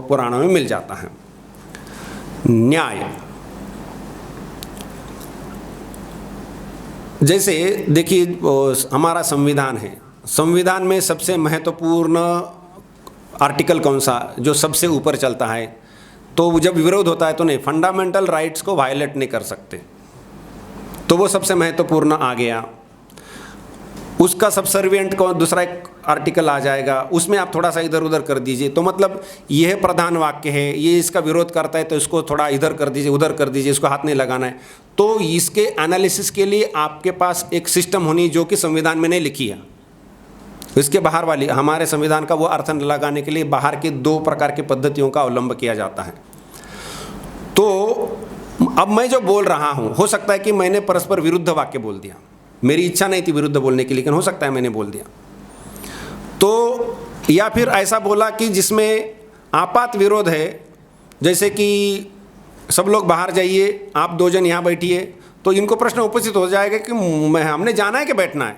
पुराणों में मिल जाता है। न्याय, जैसे देखिए हमारा संविधान है, संविधान में सबसे महत्वपूर्ण आर्टिकल कौन सा जो सबसे ऊपर चलता है, तो जब विरोध होता है तो नहीं, फंडामेंटल राइट्स को वायलेट नहीं कर सकते, तो वो सबसे महत्वपूर्ण आ गया। उसका सबसर्विएंट को दूसरा एक आर्टिकल आ जाएगा, उसमें आप थोड़ा सा इधर उधर कर दीजिए, तो मतलब यह प्रधान वाक्य है, ये इसका विरोध करता है तो इसको थोड़ा इधर कर दीजिए, उधर कर दीजिए, इसको हाथ नहीं लगाना है। तो इसके एनालिसिस के लिए आपके पास एक सिस्टम होनी जो कि संविधान में नहीं लिखी है। इसके बाहर वाली हमारे संविधान का वो अर्थ लगाने के लिए बाहर के 2 प्रकार की पद्धतियों का अवलंब किया जाता है। तो अब मैं जो बोल रहा हूँ, हो सकता है कि मैंने परस्पर विरुद्ध वाक्य बोल दिया, मेरी इच्छा नहीं थी विरुद्ध बोलने की, लेकिन हो सकता है मैंने बोल दिया। तो या फिर ऐसा बोला कि जिसमें आपात विरोध है, जैसे कि सब लोग बाहर जाइए, आप दो जन यहाँ बैठिए, तो इनको प्रश्न उपस्थित हो जाएगा कि हमने जाना है कि बैठना है।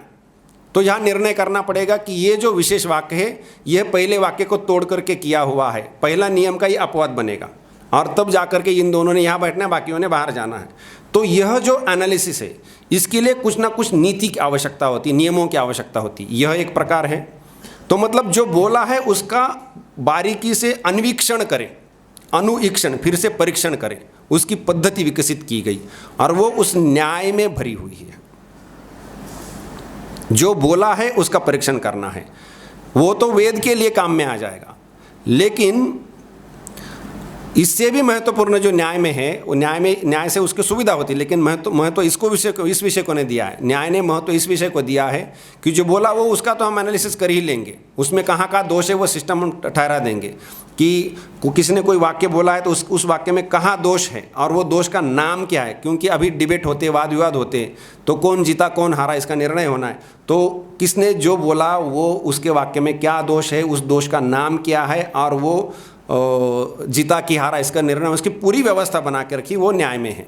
तो यहाँ निर्णय करना पड़ेगा कि ये जो विशेष वाक्य है यह पहले वाक्य को तोड़ करके किया हुआ है, पहला नियम का ये अपवाद बनेगा, और तब जाकर के इन दोनों ने यहाँ बैठना है, बाकियों ने बाहर जाना है। तो यह जो एनालिसिस है, इसके लिए कुछ ना कुछ नीति की आवश्यकता होती, नियमों की आवश्यकता होती, यह एक प्रकार है। तो मतलब जो बोला है उसका बारीकी से अन्वीक्षण करें, अनुईक्षण, फिर से परीक्षण करें, उसकी पद्धति विकसित की गई और वो उस न्याय में भरी हुई है। जो बोला है उसका परीक्षण करना है, वो तो वेद के लिए काम में आ जाएगा। लेकिन इससे भी महत्वपूर्ण जो न्याय में है, वो न्याय से उसकी सुविधा होती है, लेकिन महत्व इस विषय को नहीं दिया है। न्याय ने महत्व इस विषय को दिया है कि जो बोला वो उसका तो हम एनालिसिस कर ही लेंगे, उसमें कहाँ दोष है वो सिस्टम हम ठहरा देंगे कि किसी ने कोई वाक्य बोला है तो उस वाक्य में कहाँ दोष है और वो दोष का नाम क्या है, क्योंकि अभी डिबेट होते, वाद विवाद होते, तो कौन जीता कौन हारा इसका निर्णय होना है। तो किसने जो बोला वो उसके वाक्य में क्या दोष है, उस दोष का नाम क्या है, और वो जीता कि हारा इसका निर्णय, उसकी पूरी व्यवस्था बना के रखी, वो न्याय में है।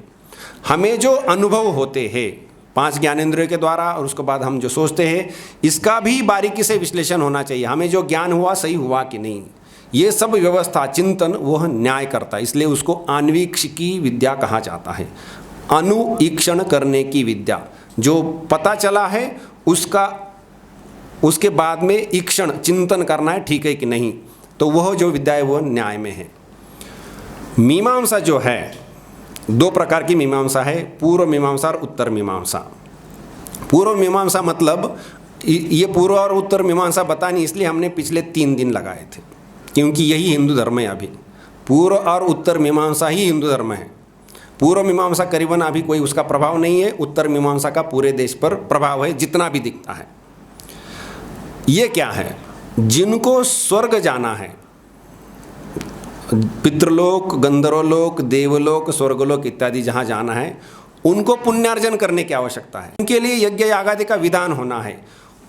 हमें जो अनुभव होते हैं 5 ज्ञानेंद्रियों के द्वारा, और उसके बाद हम जो सोचते हैं, इसका भी बारीकी से विश्लेषण होना चाहिए। हमें जो ज्ञान हुआ सही हुआ कि नहीं, ये सब व्यवस्था चिंतन वह न्याय करता है, इसलिए उसको आन्वीक्षिकी विद्या कहा जाता है। अनुईक्षण करने की विद्या, जो पता चला है उसके बाद में ईक्षण चिंतन करना है ठीक है कि नहीं, तो वह जो विद्या है वह न्याय में है। मीमांसा जो है, 2 प्रकार की मीमांसा है, पूर्व मीमांसा और उत्तर मीमांसा। पूर्व मीमांसा मतलब ये पूर्व और उत्तर मीमांसा बतानी इसलिए हमने पिछले 3 दिन लगाए थे, क्योंकि यही हिंदू धर्म है। अभी पूर्व और उत्तर मीमांसा ही हिंदू धर्म है। पूर्व मीमांसा करीबन अभी कोई उसका प्रभाव नहीं है, उत्तर मीमांसा का पूरे देश पर प्रभाव है जितना भी दिखता है। ये क्या है? जिनको स्वर्ग जाना है, पितृलोक, गंधर्वलोक, देवलोक, स्वर्गलोक इत्यादि जहाँ जाना है, उनको पुण्यार्जन करने की आवश्यकता है। उनके लिए यज्ञ यागादि का विधान होना है।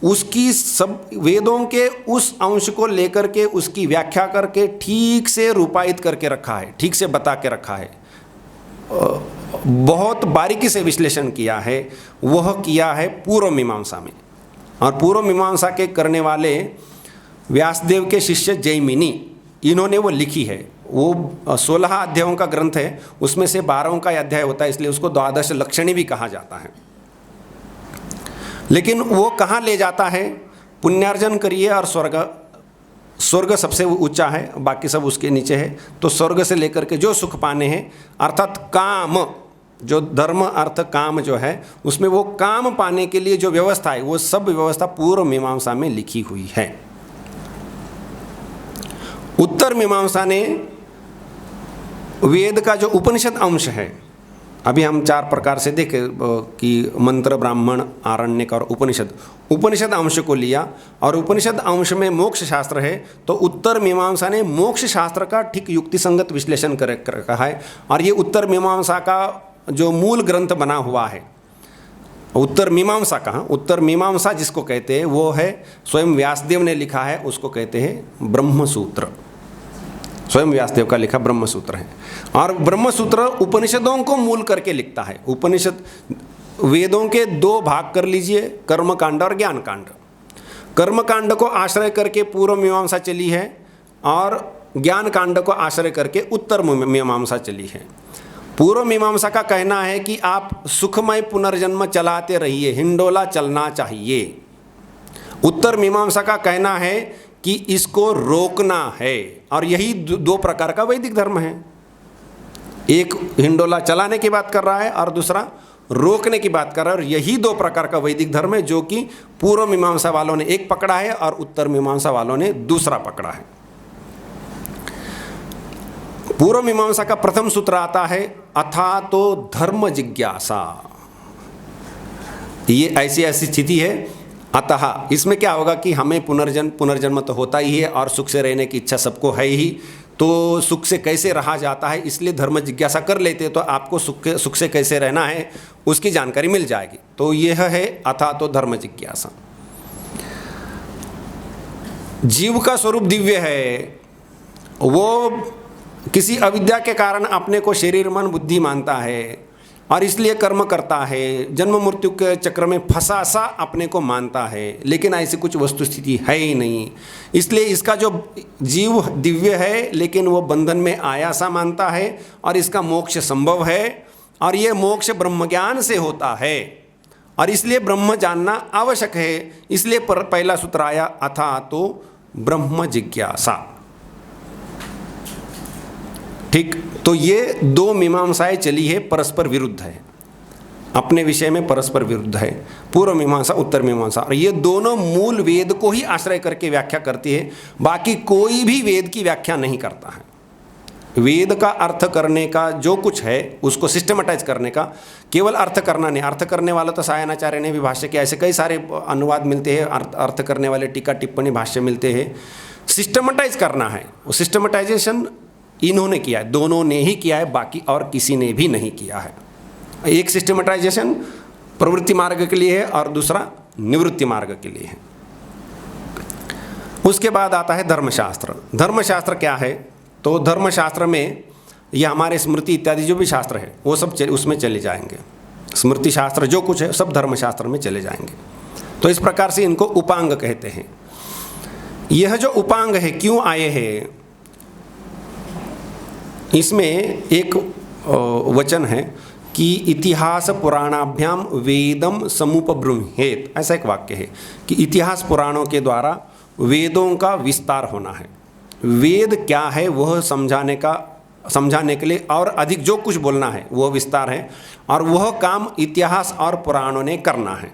उसकी सब वेदों के उस अंश को लेकर के उसकी व्याख्या करके ठीक से रूपायित करके रखा है, ठीक से बता के रखा है, बहुत बारीकी से विश्लेषण किया है। वह किया है पूर्व मीमांसा में, और पूर्व मीमांसा के करने वाले व्यासदेव के शिष्य जैमिनी, इन्होंने वो लिखी है। वो 16 अध्यायों का ग्रंथ है, उसमें से 12वां का अध्याय होता है, इसलिए उसको द्वादश लक्षणी भी कहा जाता है। लेकिन वो कहाँ ले जाता है? पुण्यार्जन करिए और स्वर्ग सबसे ऊंचा है, बाकी सब उसके नीचे है। तो स्वर्ग से लेकर के जो सुख पाने हैं, अर्थात काम, जो धर्म अर्थ काम जो है, उसमें वो काम पाने के लिए जो व्यवस्था है, वो सब व्यवस्था पूर्व मीमांसा में लिखी हुई है। उत्तर मीमांसा ने वेद का जो उपनिषद अंश है, अभी हम 4 प्रकार से देखे कि मंत्र, ब्राह्मण, आरण्यक और उपनिषद अंश को लिया, और उपनिषद अंश में मोक्ष शास्त्र है। तो उत्तर मीमांसा ने मोक्ष शास्त्र का ठीक युक्ति संगत विश्लेषण कर कहा है, और ये उत्तर मीमांसा का जो मूल ग्रंथ बना हुआ है, उत्तर मीमांसा कहाँ, उत्तर मीमांसा जिसको कहते हैं वो है स्वयं व्यासदेव ने लिखा है, उसको कहते हैं ब्रह्मसूत्र। स्वयं व्यासदेव का लिखा ब्रह्मसूत्र है, और ब्रह्मसूत्र उपनिषदों को मूल करके लिखता है। उपनिषद वेदों के 2 भाग कर लीजिए, कर्मकांड और ज्ञान कांड। कर्मकांड को आश्रय करके पूर्व मीमांसा चली है, और ज्ञान कांड को आश्रय करके उत्तर मीमांसा चली है। पूर्व मीमांसा का कहना है कि आप सुखमय पुनर्जन्म चलाते रहिए, हिंडोला चलना चाहिए। उत्तर मीमांसा का कहना है कि इसको रोकना है, और यही 2 प्रकार का वैदिक धर्म है। एक हिंडोला चलाने की बात कर रहा है और दूसरा रोकने की बात कर रहा है, और यही 2 प्रकार का वैदिक धर्म है जो कि पूर्व मीमांसा वालों ने एक पकड़ा है और उत्तर मीमांसा वालों ने दूसरा पकड़ा है। पूर्व मीमांसा का प्रथम सूत्र आता है अथा तो धर्म जिज्ञासा। ये ऐसी स्थिति है, अतः इसमें क्या होगा कि हमें पुनर्जन्म तो होता ही है, और सुख से रहने की इच्छा सबको है ही। तो सुख से कैसे रहा जाता है, इसलिए धर्म जिज्ञासा कर लेते तो आपको सुख से कैसे रहना है उसकी जानकारी मिल जाएगी। तो यह है अथा तो धर्म जिज्ञासा। जीव का स्वरूप दिव्य है, वो किसी अविद्या के कारण अपने को शरीर मन बुद्धि मानता है और इसलिए कर्म करता है, जन्म मृत्यु के चक्र में फंसा सा अपने को मानता है, लेकिन ऐसी कुछ वस्तु स्थिति है ही नहीं। इसलिए इसका जो जीव दिव्य है लेकिन वो बंधन में आया सा मानता है और इसका मोक्ष संभव है और ये मोक्ष ब्रह्म ज्ञान से होता है और इसलिए ब्रह्म जानना आवश्यक है। इसलिए पहला सूत्र आया अथा तो ब्रह्म जिज्ञासा। ठीक, तो ये दो मीमांसाएं चली है, परस्पर विरुद्ध है, अपने विषय में परस्पर विरुद्ध है, पूर्व मीमांसा उत्तर मीमांसा। और ये दोनों मूल वेद को ही आश्रय करके व्याख्या करती है, बाकी कोई भी वेद की व्याख्या नहीं करता है। वेद का अर्थ करने का जो कुछ है उसको सिस्टमेटाइज करने का, केवल अर्थ करना नहीं। अर्थ करने वाला तो सायणाचार्य ने भी भाष्य किया, ऐसे कई सारे अनुवाद मिलते हैं, अर्थ करने वाले टीका टिप्पणी भाष्य मिलते हैं। सिस्टमेटाइज करना है, वो सिस्टमेटाइजेशन इन्होंने किया है, दोनों ने ही किया है, बाकी और किसी ने भी नहीं किया है। एक सिस्टमेटाइजेशन प्रवृत्ति मार्ग के लिए है और दूसरा निवृत्ति मार्ग के लिए है। उसके बाद आता है धर्मशास्त्र। धर्मशास्त्र क्या है? तो धर्मशास्त्र में ये हमारे स्मृति इत्यादि जो भी शास्त्र है वो सब उसमें चले जाएंगे। स्मृति शास्त्र जो कुछ है सब धर्मशास्त्र में चले जाएंगे। तो इस प्रकार से इनको उपांग कहते हैं। यह जो उपांग है क्यों आए हैं, इसमें एक वचन है कि इतिहास पुराणाभ्याम वेदम समुपब्रूहेत, ऐसा एक वाक्य है कि इतिहास पुराणों के द्वारा वेदों का विस्तार होना है। वेद क्या है वह समझाने के लिए और अधिक जो कुछ बोलना है वह विस्तार है, और वह काम इतिहास और पुराणों ने करना है।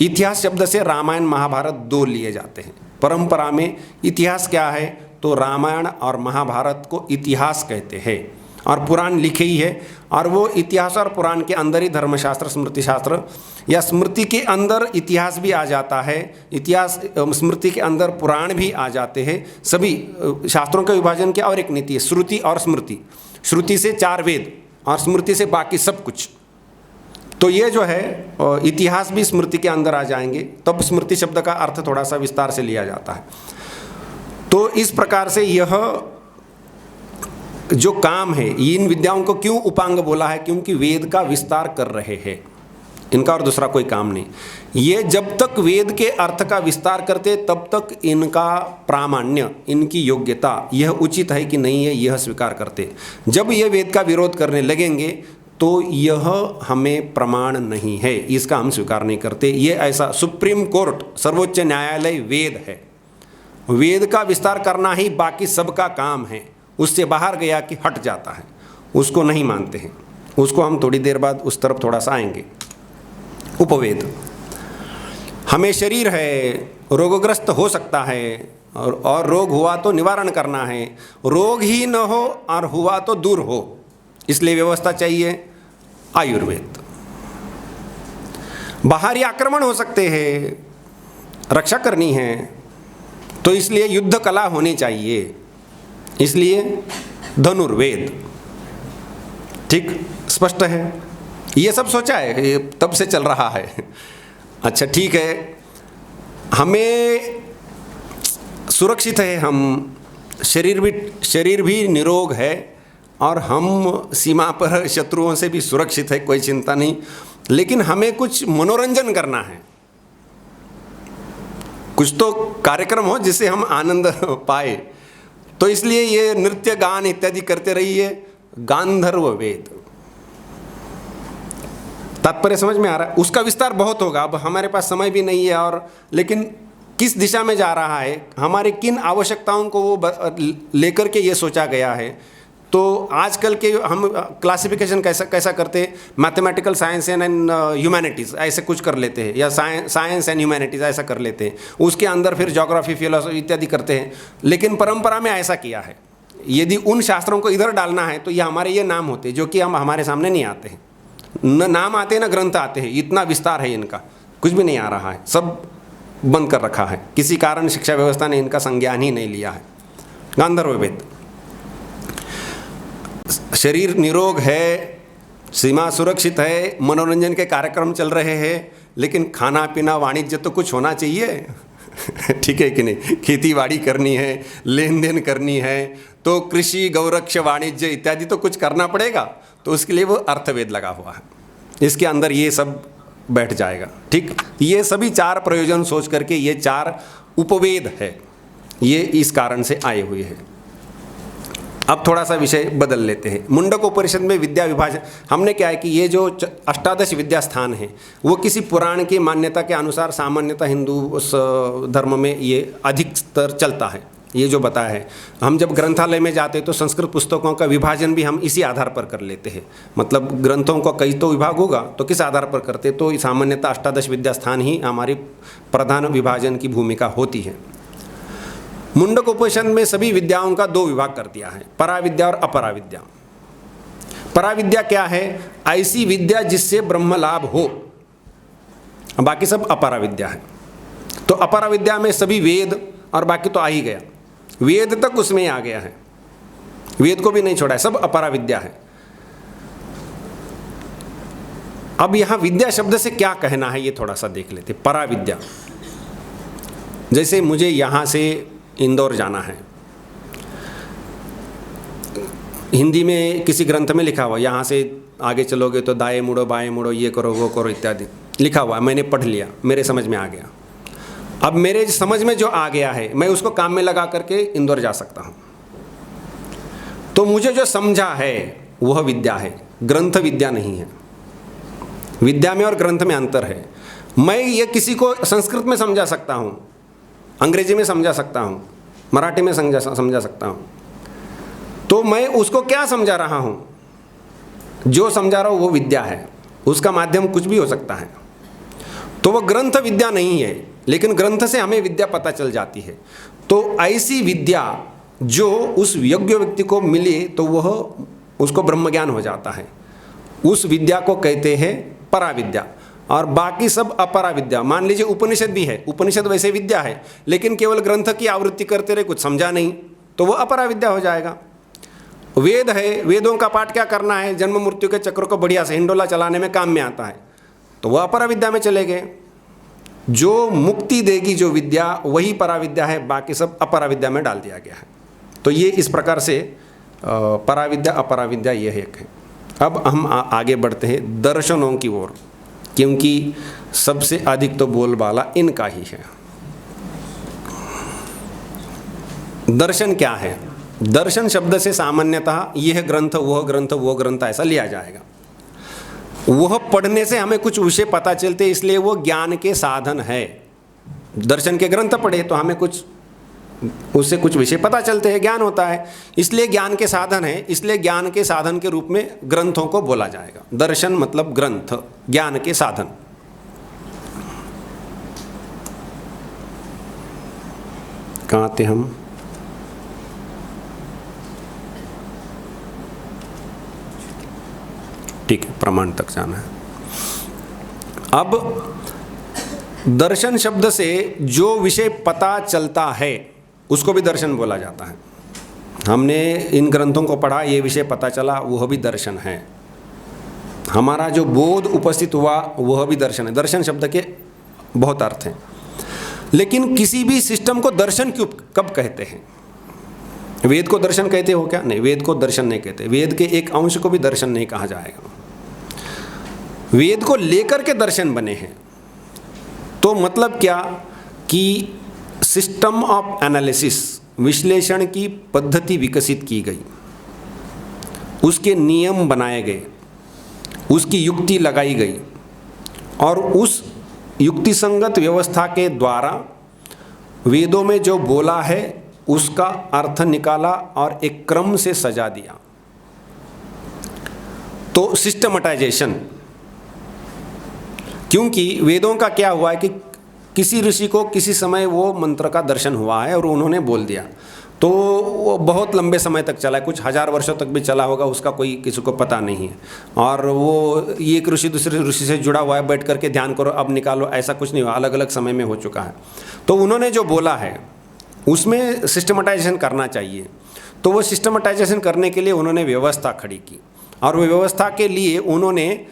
इतिहास शब्द से रामायण महाभारत दो लिए जाते हैं। परंपरा में इतिहास क्या है? तो रामायण और महाभारत को इतिहास कहते हैं और पुराण लिखे ही है, और वो इतिहास और पुराण के अंदर ही धर्मशास्त्र स्मृति शास्त्र, या स्मृति के अंदर इतिहास भी आ जाता है, इतिहास स्मृति के अंदर पुराण भी आ जाते हैं। सभी शास्त्रों के विभाजन की और एक नीति है, श्रुति और स्मृति। श्रुति से 4 वेद और स्मृति से बाकी सब कुछ। तो ये जो है इतिहास भी स्मृति के अंदर आ जाएंगे, तब स्मृति शब्द का अर्थ थोड़ा सा विस्तार से लिया जाता है। तो इस प्रकार से यह जो काम है, इन विद्याओं को क्यों उपांग बोला है? क्योंकि वेद का विस्तार कर रहे हैं, इनका और दूसरा कोई काम नहीं। ये जब तक वेद के अर्थ का विस्तार करते तब तक इनका प्रामाण्य, इनकी योग्यता, यह उचित है कि नहीं है, यह स्वीकार करते। जब ये वेद का विरोध करने लगेंगे तो यह हमें प्रमाण नहीं है, इसका हम स्वीकार नहीं करते। ये ऐसा सुप्रीम कोर्ट, सर्वोच्च न्यायालय वेद है, वेद का विस्तार करना ही बाकी सबका काम है। उससे बाहर गया कि हट जाता है, उसको नहीं मानते हैं। उसको हम थोड़ी देर बाद उस तरफ थोड़ा सा आएंगे। उपवेद, हमें शरीर है, रोगग्रस्त हो सकता है और रोग हुआ तो निवारण करना है, रोग ही न हो और हुआ तो दूर हो, इसलिए व्यवस्था चाहिए। आयुर्वेद, बाहरी आक्रमण हो सकते हैं, रक्षा करनी है, तो इसलिए युद्ध कला होनी चाहिए, इसलिए धनुर्वेद। ठीक, स्पष्ट है, ये सब सोचा है, ये तब से चल रहा है। अच्छा ठीक है, हमें सुरक्षित है, हम शरीर भी निरोग है और हम सीमा पर शत्रुओं से भी सुरक्षित है, कोई चिंता नहीं। लेकिन हमें कुछ मनोरंजन करना है, कुछ तो कार्यक्रम हो जिससे हम आनंद पाए, तो इसलिए ये नृत्य गान इत्यादि करते रहिए। गांधर्व वेद, तात्पर्य समझ में आ रहा है? उसका विस्तार बहुत होगा, अब हमारे पास समय भी नहीं है। और लेकिन किस दिशा में जा रहा है, हमारे किन आवश्यकताओं को वो लेकर के ये सोचा गया है। तो आजकल के हम क्लासिफिकेशन कैसा करते हैं, मैथमेटिकल साइंस एंड ह्यूमैनिटीज़ ऐसे कुछ कर लेते हैं, या साइंस एंड ह्यूमैनिटीज़ ऐसा कर लेते हैं, उसके अंदर फिर ज्योग्राफी फिलोसफी इत्यादि करते हैं। लेकिन परंपरा में ऐसा किया है, यदि उन शास्त्रों को इधर डालना है तो ये हमारे ये नाम होते हैं जो कि हम हमारे सामने नहीं आते हैं, न नाम आते हैं न ग्रंथ आते हैं। इतना विस्तार है इनका, कुछ भी नहीं आ रहा है, सब बंद कर रखा है। किसी कारण शिक्षा व्यवस्था ने इनका संज्ञान ही नहीं लिया है। गांधर्व वेद, शरीर निरोग है, सीमा सुरक्षित है, मनोरंजन के कार्यक्रम चल रहे हैं, लेकिन खाना पीना वाणिज्य तो कुछ होना चाहिए। ठीक है कि नहीं? खेती बाड़ी करनी है, लेन देन करनी है, तो कृषि, गौरक्ष, वाणिज्य इत्यादि तो कुछ करना पड़ेगा। तो उसके लिए वो अर्थवेद लगा हुआ है, इसके अंदर ये सब बैठ जाएगा। ठीक, ये सभी 4 प्रयोजन सोच करके ये 4 उपवेद है, ये इस कारण से आए हुए हैं। अब थोड़ा सा विषय बदल लेते हैं। मुंडक उपनिषद में विद्या विभाजन हमने क्या है कि ये जो 18 विद्या स्थान है वो किसी पुराण की मान्यता के अनुसार सामान्यतः हिंदू धर्म में ये अधिकतर चलता है। ये जो बताया है, हम जब ग्रंथालय में जाते हैं तो संस्कृत पुस्तकों का विभाजन भी हम इसी आधार पर कर लेते हैं। मतलब ग्रंथों का कई तो विभाग होगा, तो किस आधार पर करते? तो सामान्यतः 18 विद्या स्थान ही हमारी प्रधान विभाजन की भूमिका होती है। मुंडक उपनिषद में सभी विद्याओं का 2 विभाग कर दिया है, पराविद्या और अपराविद्या। पराविद्या क्या है? ऐसी विद्या जिससे ब्रह्म लाभ हो, बाकी सब अपराविद्या है। तो अपराविद्या में सभी वेद और बाकी तो आ ही गया, वेद तक उसमें ही आ गया है, वेद को भी नहीं छोड़ा है, सब अपराविद्या है। अब यहां विद्या शब्द से क्या कहना है ये थोड़ा सा देख लेते। पराविद्या, जैसे मुझे यहां से इंदौर जाना है, हिंदी में किसी ग्रंथ में लिखा हुआ यहाँ से आगे चलोगे तो दाएं मुड़ो, बाएं मुड़ो, ये करो, वो करो इत्यादि लिखा हुआ है। मैंने पढ़ लिया, मेरे समझ में आ गया। अब मेरे समझ में जो आ गया है मैं उसको काम में लगा करके इंदौर जा सकता हूँ। तो मुझे जो समझा है वह विद्या है, ग्रंथ विद्या नहीं है। विद्या में और ग्रंथ में अंतर है। मैं ये किसी को संस्कृत में समझा सकता हूँ, अंग्रेजी में समझा सकता हूँ, मराठी में समझा सकता हूँ। तो मैं उसको क्या समझा रहा हूँ? जो समझा रहा हूँ वो विद्या है, उसका माध्यम कुछ भी हो सकता है। तो वो ग्रंथ विद्या नहीं है, लेकिन ग्रंथ से हमें विद्या पता चल जाती है। तो ऐसी विद्या जो उस योग्य व्यक्ति को मिले तो वह उसको ब्रह्म ज्ञान हो जाता है, उस विद्या को कहते हैं पराविद्या। और बाकी सब अपराविद्या। मान लीजिए उपनिषद भी है, उपनिषद वैसे विद्या है, लेकिन केवल ग्रंथ की आवृत्ति करते रहे, कुछ समझा नहीं, तो वह अपराविद्या हो जाएगा। वेद है, वेदों का पाठ क्या करना है? जन्म मृत्यु के चक्र को बढ़िया से हिंडोला चलाने में काम में आता है, तो वह अपराविद्या में चले गए। जो मुक्ति देगी जो विद्या, वही पराविद्या है, बाकी सब अपराविद्या में डाल दिया गया है। तो ये इस प्रकार से पराविद्या अपराविद्या ये एक है। अब हम आगे बढ़ते हैं दर्शनों की ओर, क्योंकि सबसे अधिक तो बोलबाला इनका ही है। दर्शन क्या है? दर्शन शब्द से सामान्यतः यह ग्रंथ वो ग्रंथ ऐसा लिया जाएगा। वह पढ़ने से हमें कुछ विषय पता चलते, इसलिए वो ज्ञान के साधन है। दर्शन के ग्रंथ पढ़े तो हमें कुछ उससे कुछ विषय पता चलते हैं, ज्ञान होता है, इसलिए ज्ञान के साधन है। इसलिए ज्ञान के साधन के रूप में ग्रंथों को बोला जाएगा। दर्शन मतलब ग्रंथ, ज्ञान के साधन। कहाँ थे हम? ठीक है, प्रमाण तक जाना है। अब दर्शन शब्द से जो विषय पता चलता है उसको भी दर्शन बोला जाता है। हमने इन ग्रंथों को पढ़ा, ये विषय पता चला, वह भी दर्शन है। हमारा जो बोध उपस्थित हुआ वह भी दर्शन है। दर्शन शब्द के बहुत अर्थ हैं, लेकिन किसी भी सिस्टम को दर्शन क्यों कब कहते हैं? वेद को दर्शन कहते हो क्या? नहीं, वेद को दर्शन नहीं कहते। वेद के एक अंश को भी दर्शन नहीं कहा जाएगा। वेद को लेकर के दर्शन बने हैं। तो मतलब क्या कि सिस्टम ऑफ एनालिसिस, विश्लेषण की पद्धति विकसित की गई, उसके नियम बनाए गए, उसकी युक्ति लगाई गई, और उस युक्ति संगत व्यवस्था के द्वारा वेदों में जो बोला है उसका अर्थ निकाला और एक क्रम से सजा दिया। तो सिस्टमटाइजेशन। क्योंकि वेदों का क्या हुआ है कि किसी ऋषि को किसी समय वो मंत्र का दर्शन हुआ है और उन्होंने बोल दिया, तो वो बहुत लंबे समय तक चला है, कुछ हजार वर्षों तक भी चला होगा, उसका कोई किसी को पता नहीं है। और वो एक ऋषि दूसरे ऋषि से जुड़ा हुआ है, बैठ करके ध्यान करो अब निकालो, ऐसा कुछ नहीं हुआ, अलग अलग समय में हो चुका है। तो उन्होंने जो बोला है उसमें सिस्टमटाइजेशन करना चाहिए। तो वो सिस्टमेटाइजेशन करने के लिए उन्होंने व्यवस्था खड़ी की, और वो व्यवस्था के लिए उन्होंने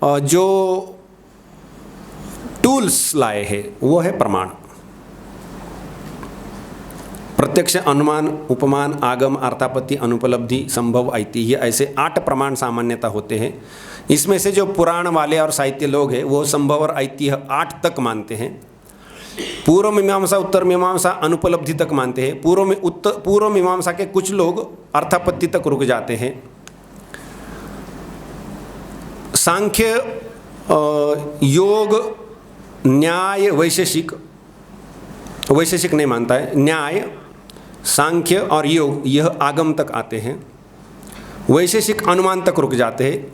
जो टूल्स लाए हैं वो है प्रमाण। प्रत्यक्ष, अनुमान, उपमान, आगम, अर्थापत्ति, अनुपलब्धि, संभव, ऐतिह्य, ऐसे 8 प्रमाण सामान्यता होते हैं। इसमें से जो पुराण वाले और साहित्य लोग हैं वो संभव और ऐतिह्य 8 तक मानते हैं। पूर्व मीमांसा, उत्तर मीमांसा अनुपलब्धि तक मानते हैं। पूर्व मीमांसा के कुछ लोग अर्थापत्ति तक रुक जाते हैं। सांख्य, योग, न्याय, वैशेषिक नहीं मानता है, न्याय, सांख्य और योग यह आगम तक आते हैं। वैशेषिक अनुमान तक रुक जाते हैं।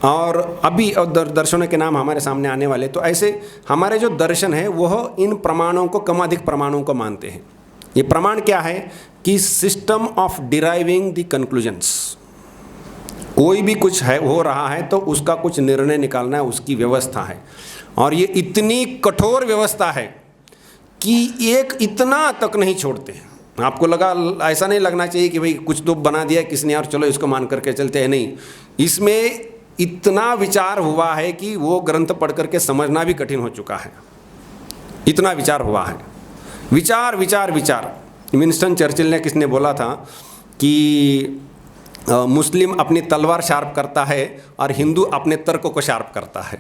और अभी दर्शनों के नाम हमारे सामने आने वाले, तो ऐसे हमारे जो दर्शन है वह इन प्रमाणों को, कम अधिक प्रमाणों को मानते हैं। ये प्रमाण क्या है कि system of deriving the conclusions. कोई भी कुछ है हो रहा है तो उसका कुछ निर्णय निकालना है, उसकी व्यवस्था है। और ये इतनी कठोर व्यवस्था है कि एक इतना तक नहीं छोड़ते हैं। आपको लगा, ऐसा नहीं लगना चाहिए कि भाई कुछ तो बना दिया किसने और चलो इसको मान करके चलते हैं, नहीं। इसमें इतना विचार हुआ है कि वो ग्रंथ पढ़ करके समझना भी कठिन हो चुका है, इतना विचार हुआ है। विचार विचार विचार। विंस्टन चर्चिल ने किसने बोला था कि मुस्लिम अपनी तलवार शार्प करता है और हिंदू अपने तर्क को शार्प करता है।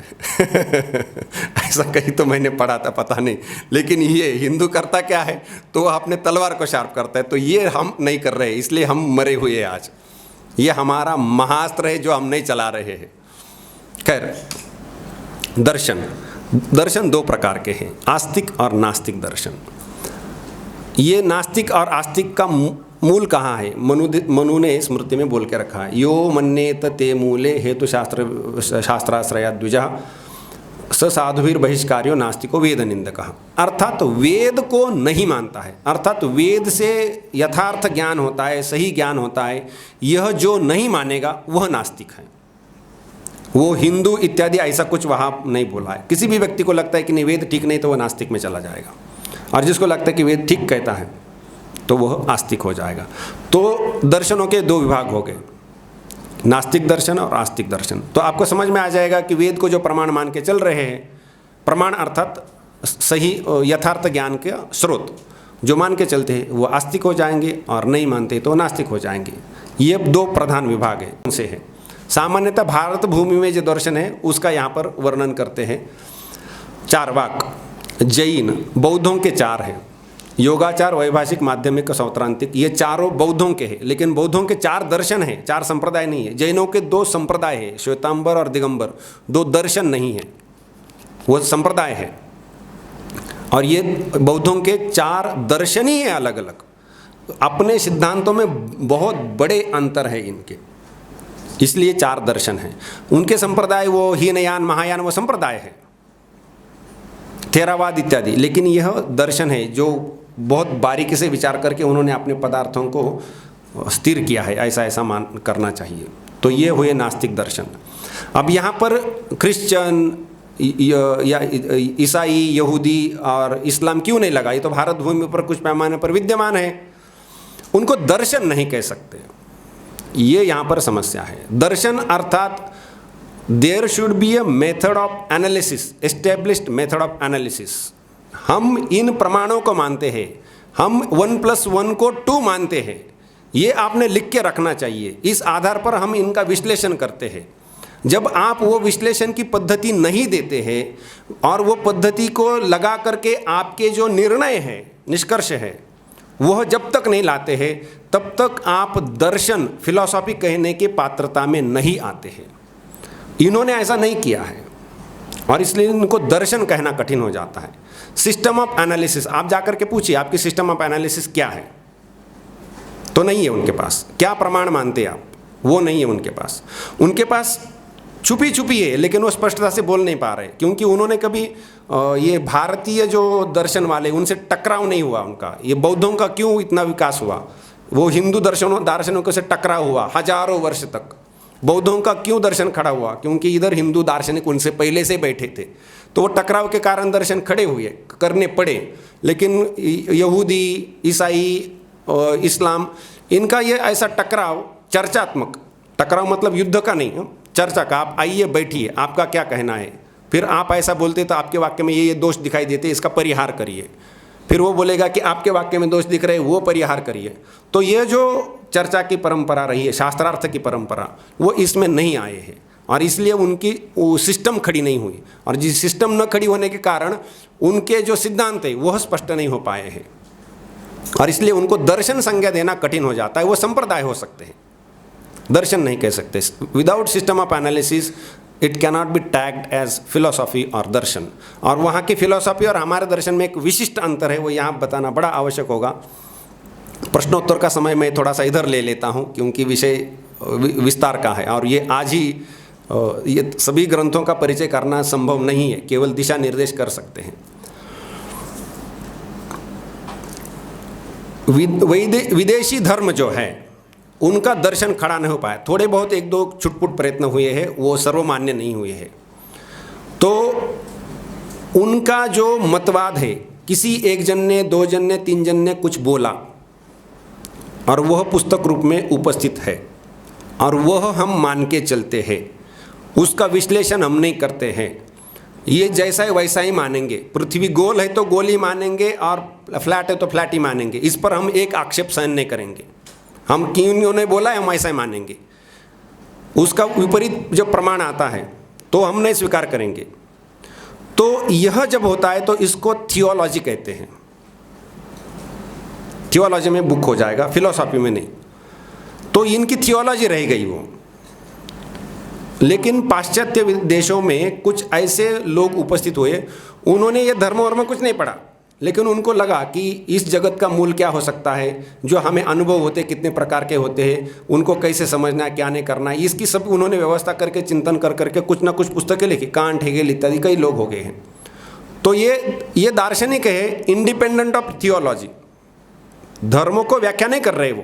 ऐसा कहीं तो मैंने पढ़ा था, पता नहीं, लेकिन ये हिंदू करता क्या है तो वह अपने तलवार को शार्प करता है। तो ये हम नहीं कर रहे, इसलिए हम मरे हुए हैं आज। ये हमारा महास्त्र है जो हम नहीं चला रहे हैं। खैर, दर्शन 2 प्रकार के हैं, आस्तिक और नास्तिक दर्शन। ये नास्तिक और आस्तिक का मूल कहाँ है? मनु ने स्मृति में बोल के रखा है, यो मन्येत ते मूले हेतु शास्त्राश्रया द्विजा स साधुवीर बहिष्कार्यो नास्तिको वेद निंदकः। अर्थात तो वेद को नहीं मानता है, अर्थात तो वेद से यथार्थ ज्ञान होता है, सही ज्ञान होता है, यह जो नहीं मानेगा वह नास्तिक है। वो हिंदू इत्यादि ऐसा कुछ वहाँ नहीं बोला है। किसी भी व्यक्ति को लगता है कि नहीं वेद ठीक नहीं तो वह नास्तिक में चला जाएगा, और जिसको लगता है कि वेद ठीक कहता है तो वह आस्तिक हो जाएगा। तो दर्शनों के 2 विभाग हो गए, नास्तिक दर्शन और आस्तिक दर्शन। तो आपको समझ में आ जाएगा कि वेद को जो प्रमाण मान के चल रहे हैं, प्रमाण अर्थात सही यथार्थ ज्ञान के स्रोत जो मान के चलते हैं वो आस्तिक हो जाएंगे, और नहीं मानते तो नास्तिक हो जाएंगे। ये 2 प्रधान विभाग है उनसे है। सामान्यतः भारत भूमि में जो दर्शन है उसका यहाँ पर वर्णन करते हैं चार्वाक, जैन, बौद्धों के 4 हैं, योगाचार, वैभाषिक, माध्यमिक, सौत्रांतिक, ये चारों बौद्धों के हैं। लेकिन बौद्धों के 4 दर्शन हैं, 4 संप्रदाय नहीं है। जैनों के 2 संप्रदाय है, श्वेतांबर और दिगंबर, 2 दर्शन नहीं है, वो संप्रदाय है। और ये बौद्धों के 4 दर्शन ही है अलग अलग। अपने सिद्धांतों में बहुत बड़े अंतर है इनके, इसलिए 4 दर्शन हैं। उनके संप्रदाय वो हीनयान, महायान वो संप्रदाय है, थेरावाद इत्यादि। लेकिन यह दर्शन है जो बहुत बारीकी से विचार करके उन्होंने अपने पदार्थों को स्थिर किया है, ऐसा ऐसा मान करना चाहिए। तो ये हुए नास्तिक दर्शन। अब यहाँ पर क्रिश्चियन या ईसाई, यहूदी और इस्लाम क्यों नहीं लगा? ये तो भारत भूमि पर कुछ पैमाने पर विद्यमान है, उनको दर्शन नहीं कह सकते। ये यहाँ पर समस्या है। दर्शन अर्थात there should be a method of analysis, established method of analysis. हम इन प्रमाणों को मानते हैं, हम 1+1 को 2 मानते हैं, ये आपने लिख के रखना चाहिए। इस आधार पर हम इनका विश्लेषण करते हैं। जब आप वो विश्लेषण की पद्धति नहीं देते हैं और वो पद्धति को लगा करके आपके जो निर्णय है, निष्कर्ष है, वह जब तक नहीं लाते हैं तब तक आप दर्शन, फिलॉसफी कहने की पात्रता में नहीं आते हैं। इन्होंने ऐसा नहीं किया है और इसलिए इनको दर्शन कहना कठिन हो जाता है। सिस्टम ऑफ एनालिसिस, आप जाकर के पूछिए आपकी सिस्टम ऑफ एनालिसिस क्या है, तो नहीं है उनके पास। क्या प्रमाण मानते आप, वो नहीं है उनके पास। उनके पास छुपी छुपी है, लेकिन वो स्पष्टता से बोल नहीं पा रहे, क्योंकि उन्होंने कभी ये भारतीय जो दर्शन वाले उनसे टकराव नहीं हुआ उनका। ये बौद्धों का क्यों इतना विकास हुआ, वो हिंदू दार्शनिकों से टकराव हुआ हजारों वर्ष तक। बौद्धों का क्यों दर्शन खड़ा हुआ, क्योंकि इधर हिंदू दार्शनिक उनसे पहले से बैठे थे, तो वो टकराव के कारण दर्शन खड़े हुए, करने पड़े। लेकिन यहूदी, ईसाई, इस्लाम, इनका ये ऐसा टकराव चर्चात्मक, टकराव मतलब युद्ध का नहीं, चर्चा का, आप आइए बैठिए, आपका क्या कहना है, फिर आप ऐसा बोलते तो आपके वाक्य में ये दोष दिखाई देते, इसका परिहार करिए, फिर वो बोलेगा कि आपके वाक्य में दोष दिख रहे, वो परिहार करिए। तो ये जो चर्चा की परंपरा रही है, शास्त्रार्थ की परंपरा, वो इसमें नहीं आए हैं और इसलिए उनकी वो सिस्टम खड़ी नहीं हुई, और जिस सिस्टम न खड़ी होने के कारण उनके जो सिद्धांत है वह स्पष्ट नहीं हो पाए हैं और इसलिए उनको दर्शन संज्ञा देना कठिन हो जाता है। वो संप्रदाय हो सकते हैं, दर्शन नहीं कह सकते। Without system of analysis it cannot be tagged as philosophy और दर्शन। और वहाँ की फिलोसॉफी और हमारे दर्शन में एक विशिष्ट अंतर है, वो यहाँ बताना बड़ा आवश्यक होगा। प्रश्नोत्तर का समय मैं थोड़ा सा इधर ले लेता हूँ क्योंकि विषय विस्तार का है और ये आज ही ये सभी ग्रंथों का परिचय करना संभव नहीं है, केवल दिशा निर्देश कर सकते हैं। विदेशी धर्म जो है उनका दर्शन खड़ा नहीं हो पाया, थोड़े बहुत एक दो छुटपुट प्रयत्न हुए हैं, वो सर्वमान्य नहीं हुए हैं। तो उनका जो मतवाद है, किसी एक जन ने, दो जन ने, तीन जन ने कुछ बोला और वह पुस्तक रूप में उपस्थित है और वह हम मान के चलते हैं, उसका विश्लेषण हम नहीं करते हैं। ये जैसा है वैसा ही मानेंगे, पृथ्वी गोल है तो गोल ही मानेंगे और फ्लैट है तो फ्लैट ही मानेंगे, इस पर हम एक आक्षेप सहन नहीं करेंगे। हम क्यों उन्होंने बोला है हम ऐसा ही मानेंगे, उसका विपरीत जब प्रमाण आता है तो हम नहीं स्वीकार करेंगे। तो यह जब होता है तो इसको थियोलॉजी कहते हैं। थियोलॉजी में बुक हो जाएगा, फिलोसॉफी में नहीं। तो इनकी थियोलॉजी रह गई वो। लेकिन पाश्चात्य देशों में कुछ ऐसे लोग उपस्थित हुए, उन्होंने ये धर्म वर्म कुछ नहीं पढ़ा, लेकिन उनको लगा कि इस जगत का मूल क्या हो सकता है, जो हमें अनुभव होते कितने प्रकार के होते हैं, उनको कैसे समझना है, क्या नहीं करना है, इसकी सब उन्होंने व्यवस्था करके चिंतन कर करके कुछ ना कुछ पुस्तकें लिखी। कांट, हेगेल इत्यादि कई लोग हो गए हैं। तो ये दार्शनिक है इंडिपेंडेंट ऑफ थियोलॉजी, धर्मों को व्याख्या नहीं कर रहे वो।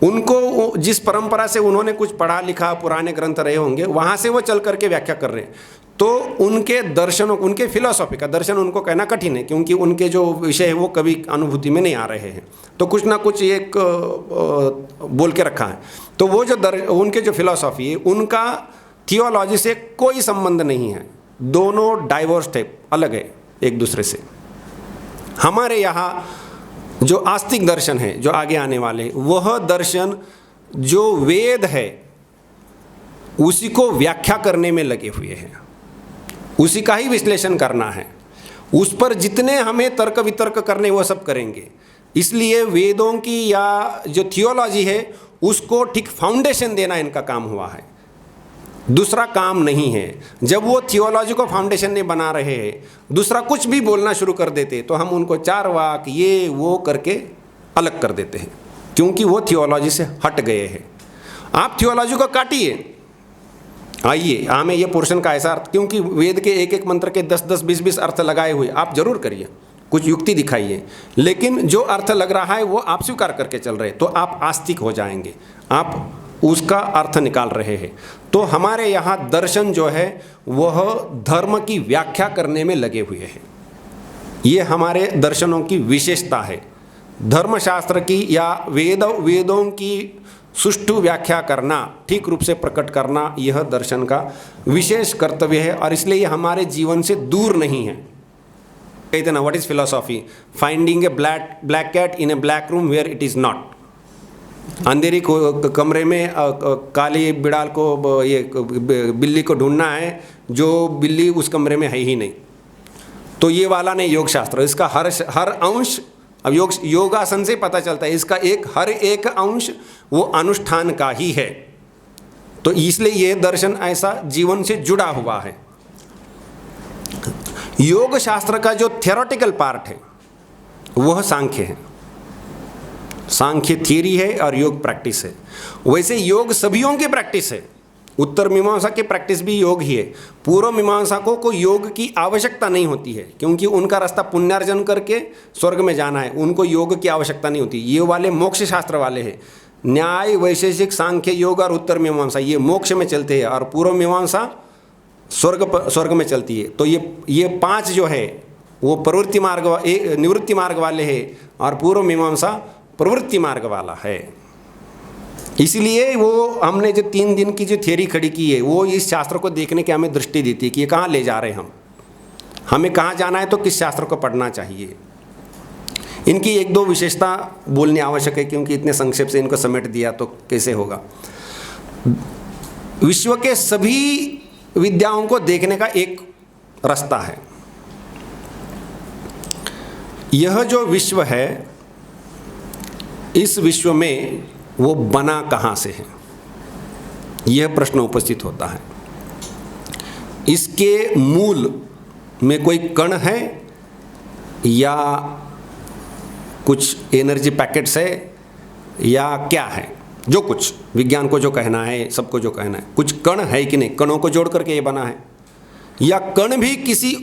उनको जिस परंपरा से उन्होंने कुछ पढ़ा लिखा, पुराने ग्रंथ रहे होंगे, वहाँ से वो चल करके व्याख्या कर रहे हैं। तो उनके दर्शनों, उनके फिलॉसफी का दर्शन उनको कहना कठिन है क्योंकि उनके जो विषय है वो कभी अनुभूति में नहीं आ रहे हैं। तो कुछ ना कुछ एक बोल के रखा है। तो वो जो उनके जो फिलॉसफी है उनका थियोलॉजी से कोई संबंध नहीं है, दोनों डाइवर्स है, अलग है एक दूसरे से। हमारे यहाँ जो आस्तिक दर्शन है, जो आगे आने वाले, वह दर्शन जो वेद है उसी को व्याख्या करने में लगे हुए हैं, उसी का ही विश्लेषण करना है, उस पर जितने हमें तर्क वितर्क करने वो सब करेंगे। इसलिए वेदों की या जो थियोलॉजी है उसको ठीक फाउंडेशन देना इनका काम हुआ है, दूसरा काम नहीं है। जब वो थियोलॉजी को फाउंडेशन नहीं बना रहे हैं, दूसरा कुछ भी बोलना शुरू कर देते तो हम उनको चार वाक ये वो करके अलग कर देते हैं, क्योंकि वो थियोलॉजी से हट गए हैं। आप थियोलॉजी को काटिए, आइए हमें ये पोर्शन का ऐसा अर्थ, क्योंकि वेद के एक एक मंत्र के 10-10, 20-20 अर्थ लगाए हुए, आप जरूर करिए, कुछ युक्ति दिखाइए, लेकिन जो अर्थ लग रहा है वो आप स्वीकार करके चल रहे, तो आप आस्तिक हो जाएंगे, आप उसका अर्थ निकाल रहे हैं। तो हमारे यहाँ दर्शन जो है वह धर्म की व्याख्या करने में लगे हुए हैं। ये हमारे दर्शनों की विशेषता है। धर्मशास्त्र की या वेदों की सुष्ठु व्याख्या करना, ठीक रूप से प्रकट करना, यह दर्शन का विशेष कर्तव्य है और इसलिए ये हमारे जीवन से दूर नहीं है। कहते ना, what is philosophy? Finding a black cat in a black room where it is not. अंधेरी कमरे में काली बिड़ाल को, ये बिल्ली को ढूंढना है जो बिल्ली उस कमरे में है ही नहीं। तो ये वाला नहीं योग शास्त्र, इसका हर अंश, अब योगासन से पता चलता है, इसका हर एक अंश वो अनुष्ठान का ही है। तो इसलिए ये दर्शन ऐसा जीवन से जुड़ा हुआ है। योग शास्त्र का जो थियोरेटिकल पार्ट है वह सांख्य है, सांख्य थियरी है और योग प्रैक्टिस है। वैसे योग सभीयों की प्रैक्टिस है, उत्तर मीमांसा की प्रैक्टिस भी योग ही है। पूर्व मीमांसा को योग की आवश्यकता नहीं होती है क्योंकि उनका रास्ता पुण्यार्जन करके स्वर्ग में जाना है, उनको योग की आवश्यकता नहीं होती। ये वाले मोक्ष शास्त्र वाले हैं, न्याय, वैशेषिक, सांख्य, योग और उत्तर मीमांसा ये मोक्ष में चलते हैं और पूर्व मीमांसा स्वर्ग में चलती है। तो ये पांच जो है वो निवृत्ति मार्ग वाले हैं और पूर्व मीमांसा प्रवृत्ति मार्ग वाला है। इसलिए वो हमने जो 3 दिन की जो थियरी खड़ी की है वो इस शास्त्र को देखने की हमें दृष्टि देती है कि ये कहाँ ले जा रहे हैं, हमें कहाँ जाना है, तो किस शास्त्र को पढ़ना चाहिए। इनकी 1-2 विशेषता बोलनी आवश्यक है, क्योंकि इतने संक्षेप से इनको समेट दिया तो कैसे होगा। विश्व के सभी विद्याओं को देखने का एक रास्ता है। यह जो विश्व है, इस विश्व में वो बना कहाँ से है, यह प्रश्न उपस्थित होता है। इसके मूल में कोई कण है या कुछ एनर्जी पैकेट्स है या क्या है, जो कुछ विज्ञान को जो कहना है, सबको जो कहना है, कुछ कण है कि नहीं, कणों को जोड़ करके ये बना है, या कण भी किसी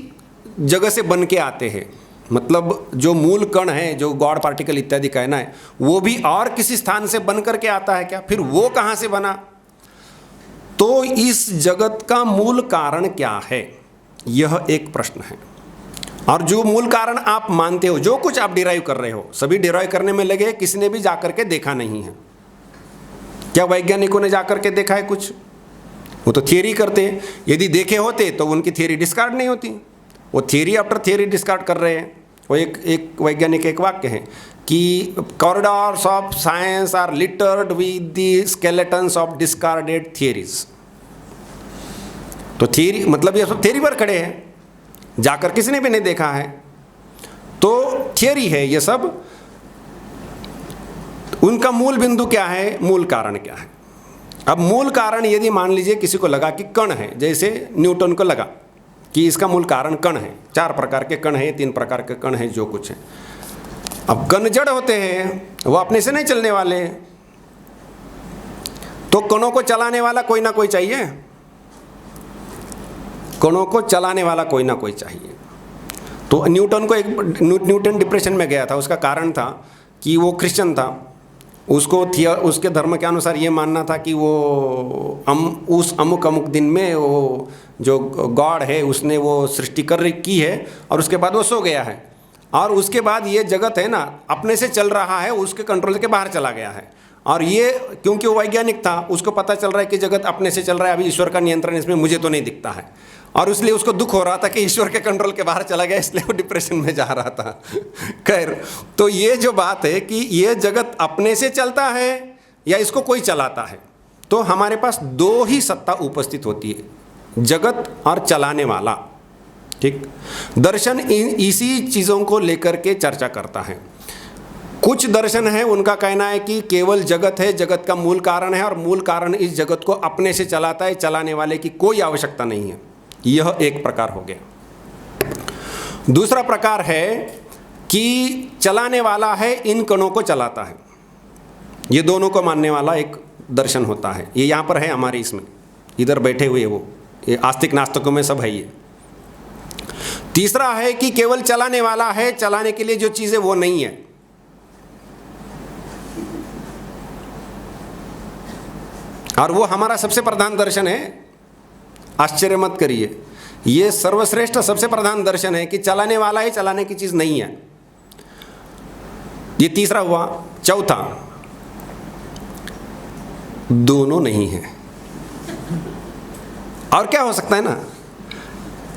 जगह से बन के आते हैं, मतलब जो मूल कण है, जो गॉड पार्टिकल इत्यादि कहना है, वो भी और किसी स्थान से बन करके आता है क्या, फिर वो कहाँ से बना। तो इस जगत का मूल कारण क्या है, यह एक प्रश्न है। और जो मूल कारण आप मानते हो, जो कुछ आप डिराइव कर रहे हो, सभी डिराइव करने में लगे, किसी ने भी जाकर के देखा नहीं है। क्या वैज्ञानिकों ने जाकर के देखा है कुछ? वो तो थियरी करते हैं। यदि देखे होते तो उनकी थियरी डिस्कार्ड नहीं होती। वो थियरी आफ्टर थियरी डिस्कार्ड कर रहे हैं। वो एक वैज्ञानिक एक वाक्य है कि corridors of science are littered with the skeletons of discarded theories. तो थियरी मतलब ये सब थियरी पर खड़े हैं, जाकर किसी ने भी नहीं देखा है, तो थियरी है ये सब। उनका मूल बिंदु क्या है, मूल कारण क्या है। अब मूल कारण यदि मान लीजिए किसी को लगा कि कण है, जैसे न्यूटन को लगा कि इसका मूल कारण कण है, 4 प्रकार के कण हैं, 3 प्रकार के कण हैं, जो कुछ है। अब कण जड़ होते हैं, वो अपने से नहीं चलने वाले, तो कणों को चलाने वाला कोई ना कोई चाहिए, कणों को चलाने वाला कोई ना कोई चाहिए। तो न्यूटन को न्यूटन डिप्रेशन में गया था। उसका कारण था कि वो क्रिश्चियन था, उसके धर्म के अनुसार ये मानना था कि वो उस अमुक दिन में वो जो गॉड है उसने वो सृष्टि की है, और उसके बाद वो सो गया है, और उसके बाद ये जगत है ना अपने से चल रहा है, उसके कंट्रोल के बाहर चला गया है। और ये क्योंकि वो वैज्ञानिक था, उसको पता चल रहा है कि जगत अपने से चल रहा है, अभी ईश्वर का नियंत्रण इसमें मुझे तो नहीं दिखता है, और इसलिए उसको दुख हो रहा था कि ईश्वर के कंट्रोल के बाहर चला गया, इसलिए वो डिप्रेशन में जा रहा था। खैर, तो ये जो बात है कि ये जगत अपने से चलता है या इसको कोई चलाता है, तो हमारे पास 2 ही सत्ता उपस्थित होती है, जगत और चलाने वाला। ठीक, दर्शन इसी चीज़ों को लेकर के चर्चा करता है। कुछ दर्शन है, उनका कहना है कि केवल जगत है, जगत का मूल कारण है, और मूल कारण इस जगत को अपने से चलाता है, चलाने वाले की कोई आवश्यकता नहीं है। यह एक प्रकार हो गया। दूसरा प्रकार है कि चलाने वाला है, इन कणों को चलाता है। ये दोनों को मानने वाला एक दर्शन होता है। ये यहाँ पर है हमारे, इसमें इधर बैठे हुए वो, ये आस्तिक नास्तिकों में सब है ये। तीसरा है कि केवल चलाने वाला है, चलाने के लिए जो चीज़ है वो नहीं है। और वो हमारा सबसे प्रधान दर्शन है। आश्चर्य मत करिए, ये सर्वश्रेष्ठ सबसे प्रधान दर्शन है कि चलाने वाला है, चलाने की चीज़ नहीं है। ये तीसरा हुआ। चौथा, दोनों नहीं है। और क्या हो सकता है ना,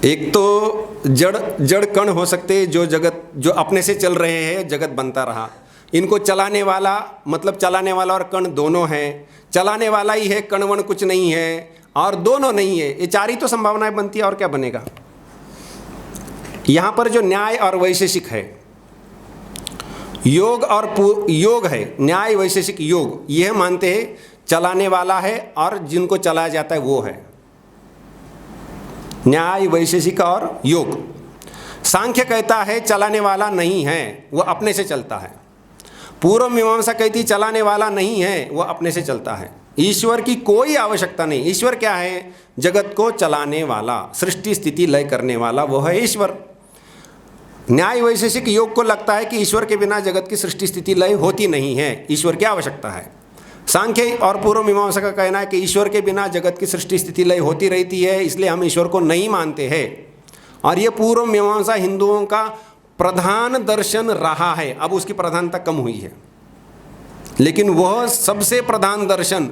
एक तो जड़ कण हो सकते हैं, जो जगत जो अपने से चल रहे हैं, जगत बनता रहा। इनको चलाने वाला मतलब चलाने वाला और कण दोनों हैं। चलाने वाला ही है, कण वण कुछ नहीं है, और दोनों नहीं है। ये 4 ही तो संभावनाएं बनती है, और क्या बनेगा। यहां पर जो न्याय और वैशेषिक है, योग है, न्याय वैशेषिक योग, यह मानते हैं चलाने वाला है और जिनको चलाया जाता है वो है। न्याय वैशेषिक और योग। सांख्य कहता है चलाने वाला नहीं है, वो अपने से चलता है। पूर्व मीमांसा कहती चलाने वाला नहीं है, वो अपने से चलता है। ईश्वर की कोई आवश्यकता नहीं। ईश्वर क्या है, जगत को चलाने वाला, सृष्टि स्थिति लय करने वाला, वो है ईश्वर। न्याय वैशेषिक योग को लगता है कि ईश्वर के बिना जगत की सृष्टि स्थिति लय होती नहीं है, ईश्वर की आवश्यकता है। सांख्य और पूर्व मीमांसा का कहना है कि ईश्वर के बिना जगत की सृष्टि स्थिति लय होती रहती है, इसलिए हम ईश्वर को नहीं मानते हैं। और ये पूर्व मीमांसा हिंदुओं का प्रधान दर्शन रहा है। अब उसकी प्रधानता कम हुई है, लेकिन वह सबसे प्रधान दर्शन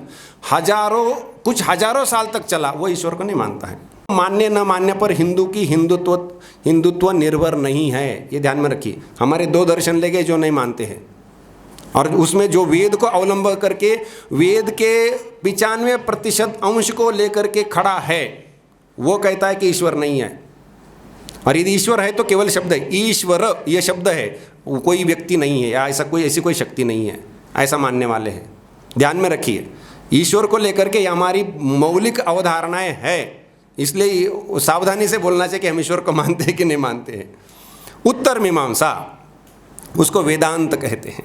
कुछ हजारों साल तक चला, वो ईश्वर को नहीं मानता है। मान्य न मान्य पर हिंदू की हिंदुत्व निर्भर नहीं है, ये ध्यान में रखिए। हमारे दो दर्शन ले गए जो नहीं मानते हैं, और उसमें जो वेद को अवलंब करके वेद के 95% अंश को लेकर के खड़ा है, वो कहता है कि ईश्वर नहीं है। और यदि ईश्वर है तो केवल शब्द है, ईश्वर ये शब्द है, कोई व्यक्ति नहीं है या ऐसी कोई शक्ति नहीं है, ऐसा मानने वाले हैं। ध्यान में रखिए, ईश्वर को लेकर के हमारी मौलिक अवधारणाएं हैं, इसलिए सावधानी से बोलना चाहिए कि हम ईश्वर को मानते हैं कि नहीं मानते हैं। उत्तर मीमांसा, उसको वेदांत कहते हैं।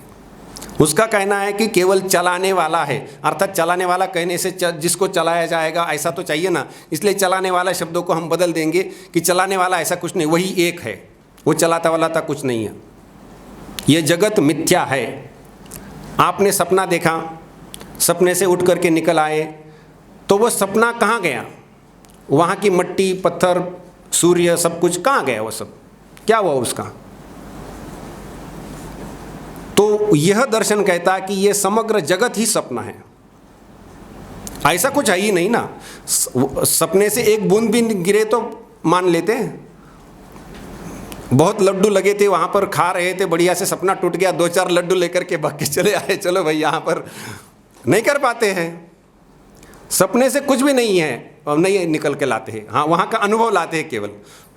उसका कहना है कि केवल चलाने वाला है, अर्थात चलाने वाला कहने से जिसको चलाया जाएगा ऐसा तो चाहिए ना, इसलिए चलाने वाला शब्दों को हम बदल देंगे कि चलाने वाला ऐसा कुछ नहीं, वही एक है, वो चलाता वाला था कुछ नहीं है। ये जगत मिथ्या है। आपने सपना देखा, सपने से उठ करके निकल आए, तो वो सपना कहाँ गया? वहाँ की मिट्टी, पत्थर, सूर्य, सब कुछ कहाँ गया? वो सब क्या हुआ उसका? तो यह दर्शन कहता है कि यह समग्र जगत ही सपना है, ऐसा कुछ है ही नहीं ना। सपने से एक बूंद भी गिरे तो मान लेते हैं। बहुत लड्डू लगे थे, वहाँ पर खा रहे थे, बढ़िया से सपना टूट गया, 2-4 लड्डू लेकर के भाग के चले आए, चलो भाई यहाँ पर नहीं कर पाते हैं। सपने से कुछ भी नहीं है और नहीं निकल के लाते हैं, हाँ वहाँ का अनुभव लाते हैं केवल।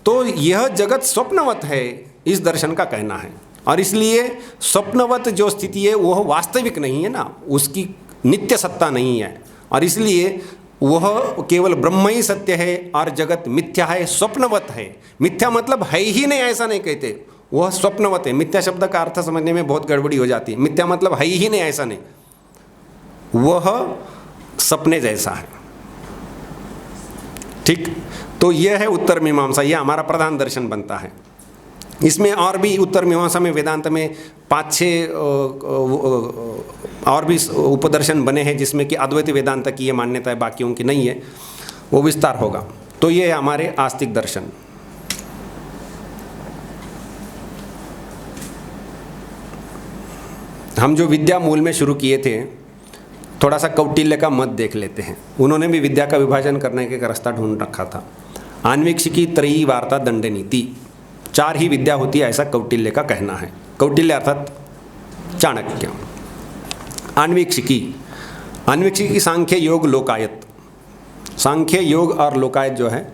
तो यह जगत स्वप्नवत है, इस दर्शन का कहना है। और इसलिए स्वप्नवत जो स्थिति है वह वास्तविक नहीं है ना, उसकी नित्य सत्ता नहीं है, और इसलिए वह केवल ब्रह्म ही सत्य है और जगत मिथ्या है, स्वप्नवत है। मिथ्या मतलब है ही नहीं, ऐसा नहीं कहते, वह स्वप्नवत है। मिथ्या शब्द का अर्थ समझने में बहुत गड़बड़ी हो जाती है। मिथ्या मतलब है ही नहीं, ऐसा नहीं, वह सपने जैसा है। ठीक, तो यह है उत्तर मीमांसा, यह हमारा प्रधान दर्शन बनता है। इसमें और भी उत्तर मीमांसा में, वेदांत में 5-6 और भी उपदर्शन बने हैं, जिसमें कि अद्वैत वेदांत की ये मान्यता है, बाकियों की नहीं है, वो विस्तार होगा। तो ये है हमारे आस्तिक दर्शन। हम जो विद्या मूल में शुरू किए थे, थोड़ा सा कौटिल्य का मत देख लेते हैं। उन्होंने भी विद्या का विभाजन करने के रास्ता ढूंढ रखा था। आन्वीक्षिकी, त्रयी, वार्ता, दंड नीति, 4 ही विद्या होती है, ऐसा कौटिल्य का कहना है। कौटिल्य अर्थात चाणक्य। अन्वीक्षिकी सांख्य, योग, लोकायत। सांख्य, योग और लोकायत जो है,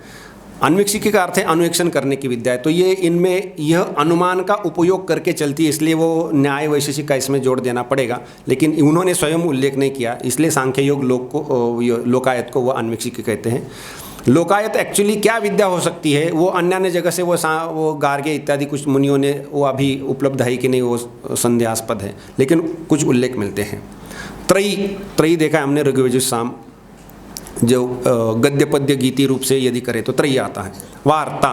अन्वीक्षिकी का अर्थ है अन्वेषण करने की विद्या है। तो ये इनमें यह अनुमान का उपयोग करके चलती है, इसलिए वो न्याय वैशेषिक का इसमें जोड़ देना पड़ेगा, लेकिन उन्होंने स्वयं उल्लेख नहीं किया, इसलिए सांख्य, योग, लोकायत को वो अन्वीक्षिकी कहते हैं। लोकायत एक्चुअली क्या विद्या हो सकती है, वो अन्य जगह से वो गार्गे इत्यादि कुछ मुनियों ने, वो अभी उपलब्ध है कि नहीं वो संदेहास्पद है, लेकिन कुछ उल्लेख मिलते हैं। त्रयी देखा हमने ऋग्यजुः साम, जो गद्य पद्य गीति रूप से यदि करें तो त्रयी आता है। वार्ता,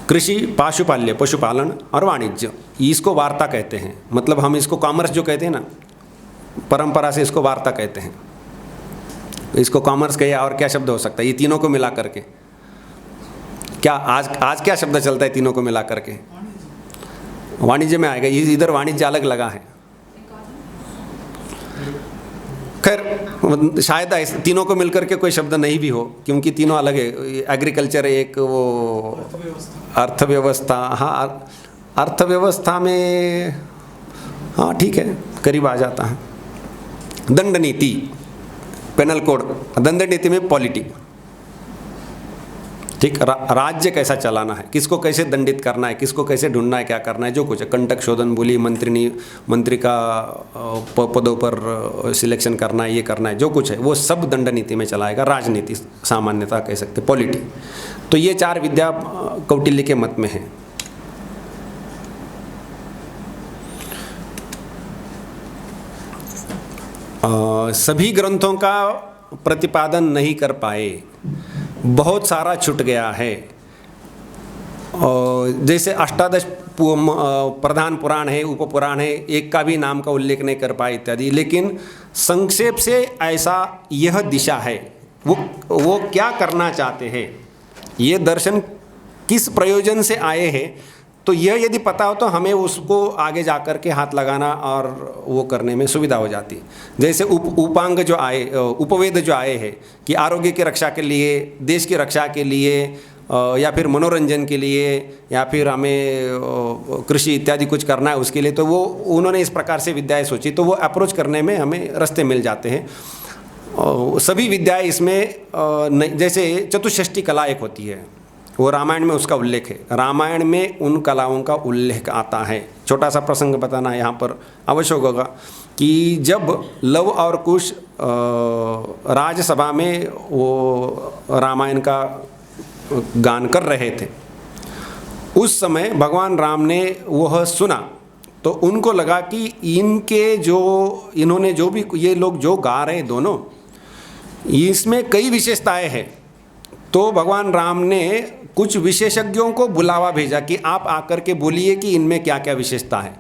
कृषि, पाशुपाल्य, पशुपालन और वाणिज्य, इसको वार्ता कहते हैं। मतलब हम इसको कॉमर्स जो कहते हैं ना, परंपरा से इसको वार्ता कहते हैं। इसको कॉमर्स कहिए, और क्या शब्द हो सकता है? ये तीनों को मिला करके क्या आज क्या शब्द चलता है तीनों को मिला करके? वाणिज्य में आएगा, इधर वाणिज्य अलग लगा है। खैर शायद ऐसे तीनों को मिलकर के कोई शब्द नहीं भी हो, क्योंकि तीनों अलग है। एग्रीकल्चर एक, वो अर्थव्यवस्था, हाँ अर्थव्यवस्था में हाँ ठीक है, करीब आ जाता है। दंड नीति, पेनल कोड, दंड नीति में पॉलिटी, ठीक, राज्य कैसा चलाना है, किसको कैसे दंडित करना है, किसको कैसे ढूंढना है, क्या करना है, जो कुछ है। कंटक शोधन बोली, मंत्री का पदों पर सिलेक्शन करना है, ये करना है, जो कुछ है वो सब दंड नीति में चलाएगा। राजनीति सामान्यता कह सकते, पॉलिटी। तो ये 4 विद्या कौटिल्य के मत में है। सभी ग्रंथों का प्रतिपादन नहीं कर पाए, बहुत सारा छूट गया है। जैसे 18 प्रधान पुराण है, उपपुराण है, एक का भी नाम का उल्लेख नहीं कर पाए इत्यादि। लेकिन संक्षेप से ऐसा यह दिशा है, वो क्या करना चाहते हैं, ये दर्शन किस प्रयोजन से आए हैं, तो यह यदि पता हो तो हमें उसको आगे जा कर के हाथ लगाना और वो करने में सुविधा हो जाती है। जैसे उपांग जो आए, उपवेद जो आए हैं कि आरोग्य की रक्षा के लिए, देश की रक्षा के लिए, या फिर मनोरंजन के लिए, या फिर हमें कृषि इत्यादि कुछ करना है उसके लिए, तो वो उन्होंने इस प्रकार से विद्याएं सोची, तो वो अप्रोच करने में हमें रास्ते मिल जाते हैं। सभी विद्याएं इसमें जैसे चतुष्षष्टि कला एक होती है, वो रामायण में उसका उल्लेख है। रामायण में उन कलाओं का उल्लेख आता है। छोटा सा प्रसंग बताना यहाँ पर आवश्यक होगा कि जब लव और कुश राजसभा में वो रामायण का गान कर रहे थे, उस समय भगवान राम ने वह सुना तो उनको लगा कि इन्होंने जो भी ये लोग जो गा रहे दोनों, इसमें कई विशेषताएं हैं। तो भगवान राम ने कुछ विशेषज्ञों को बुलावा भेजा कि आप आकर के बोलिए कि इनमें क्या क्या विशेषता है।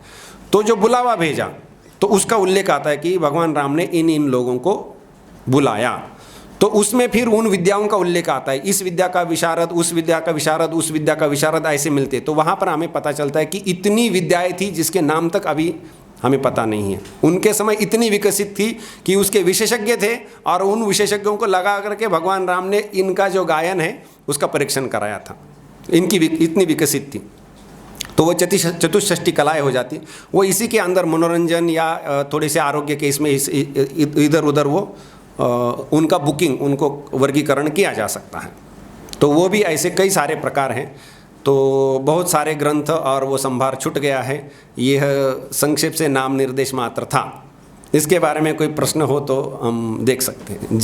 तो जो बुलावा भेजा तो उसका उल्लेख आता है कि भगवान राम ने इन लोगों को बुलाया। तो उसमें फिर उन विद्याओं का उल्लेख आता है, इस विद्या का विशारद, उस विद्या का विशारद, उस विद्या का विशारद, ऐसे मिलते। तो वहाँ पर हमें पता चलता है कि इतनी विद्याएं थी जिसके नाम तक अभी हमें पता नहीं है। उनके समय इतनी विकसित थी कि उसके विशेषज्ञ थे, और उन विशेषज्ञों को लगा करके भगवान राम ने इनका जो गायन है उसका परीक्षण कराया था। इनकी इतनी विकसित थी, तो वो चतुष्षष्टि कलाएँ हो जाती। वो इसी के अंदर मनोरंजन या थोड़े से आरोग्य के इसमें इधर उधर वो उनका बुकिंग, उनको वर्गीकरण किया जा सकता है। तो वो भी ऐसे कई सारे प्रकार हैं। तो बहुत सारे ग्रंथ और वो संभार छूट गया है। यह संक्षेप से नाम निर्देश मात्र था। इसके बारे में कोई प्रश्न हो तो हम देख सकते हैं।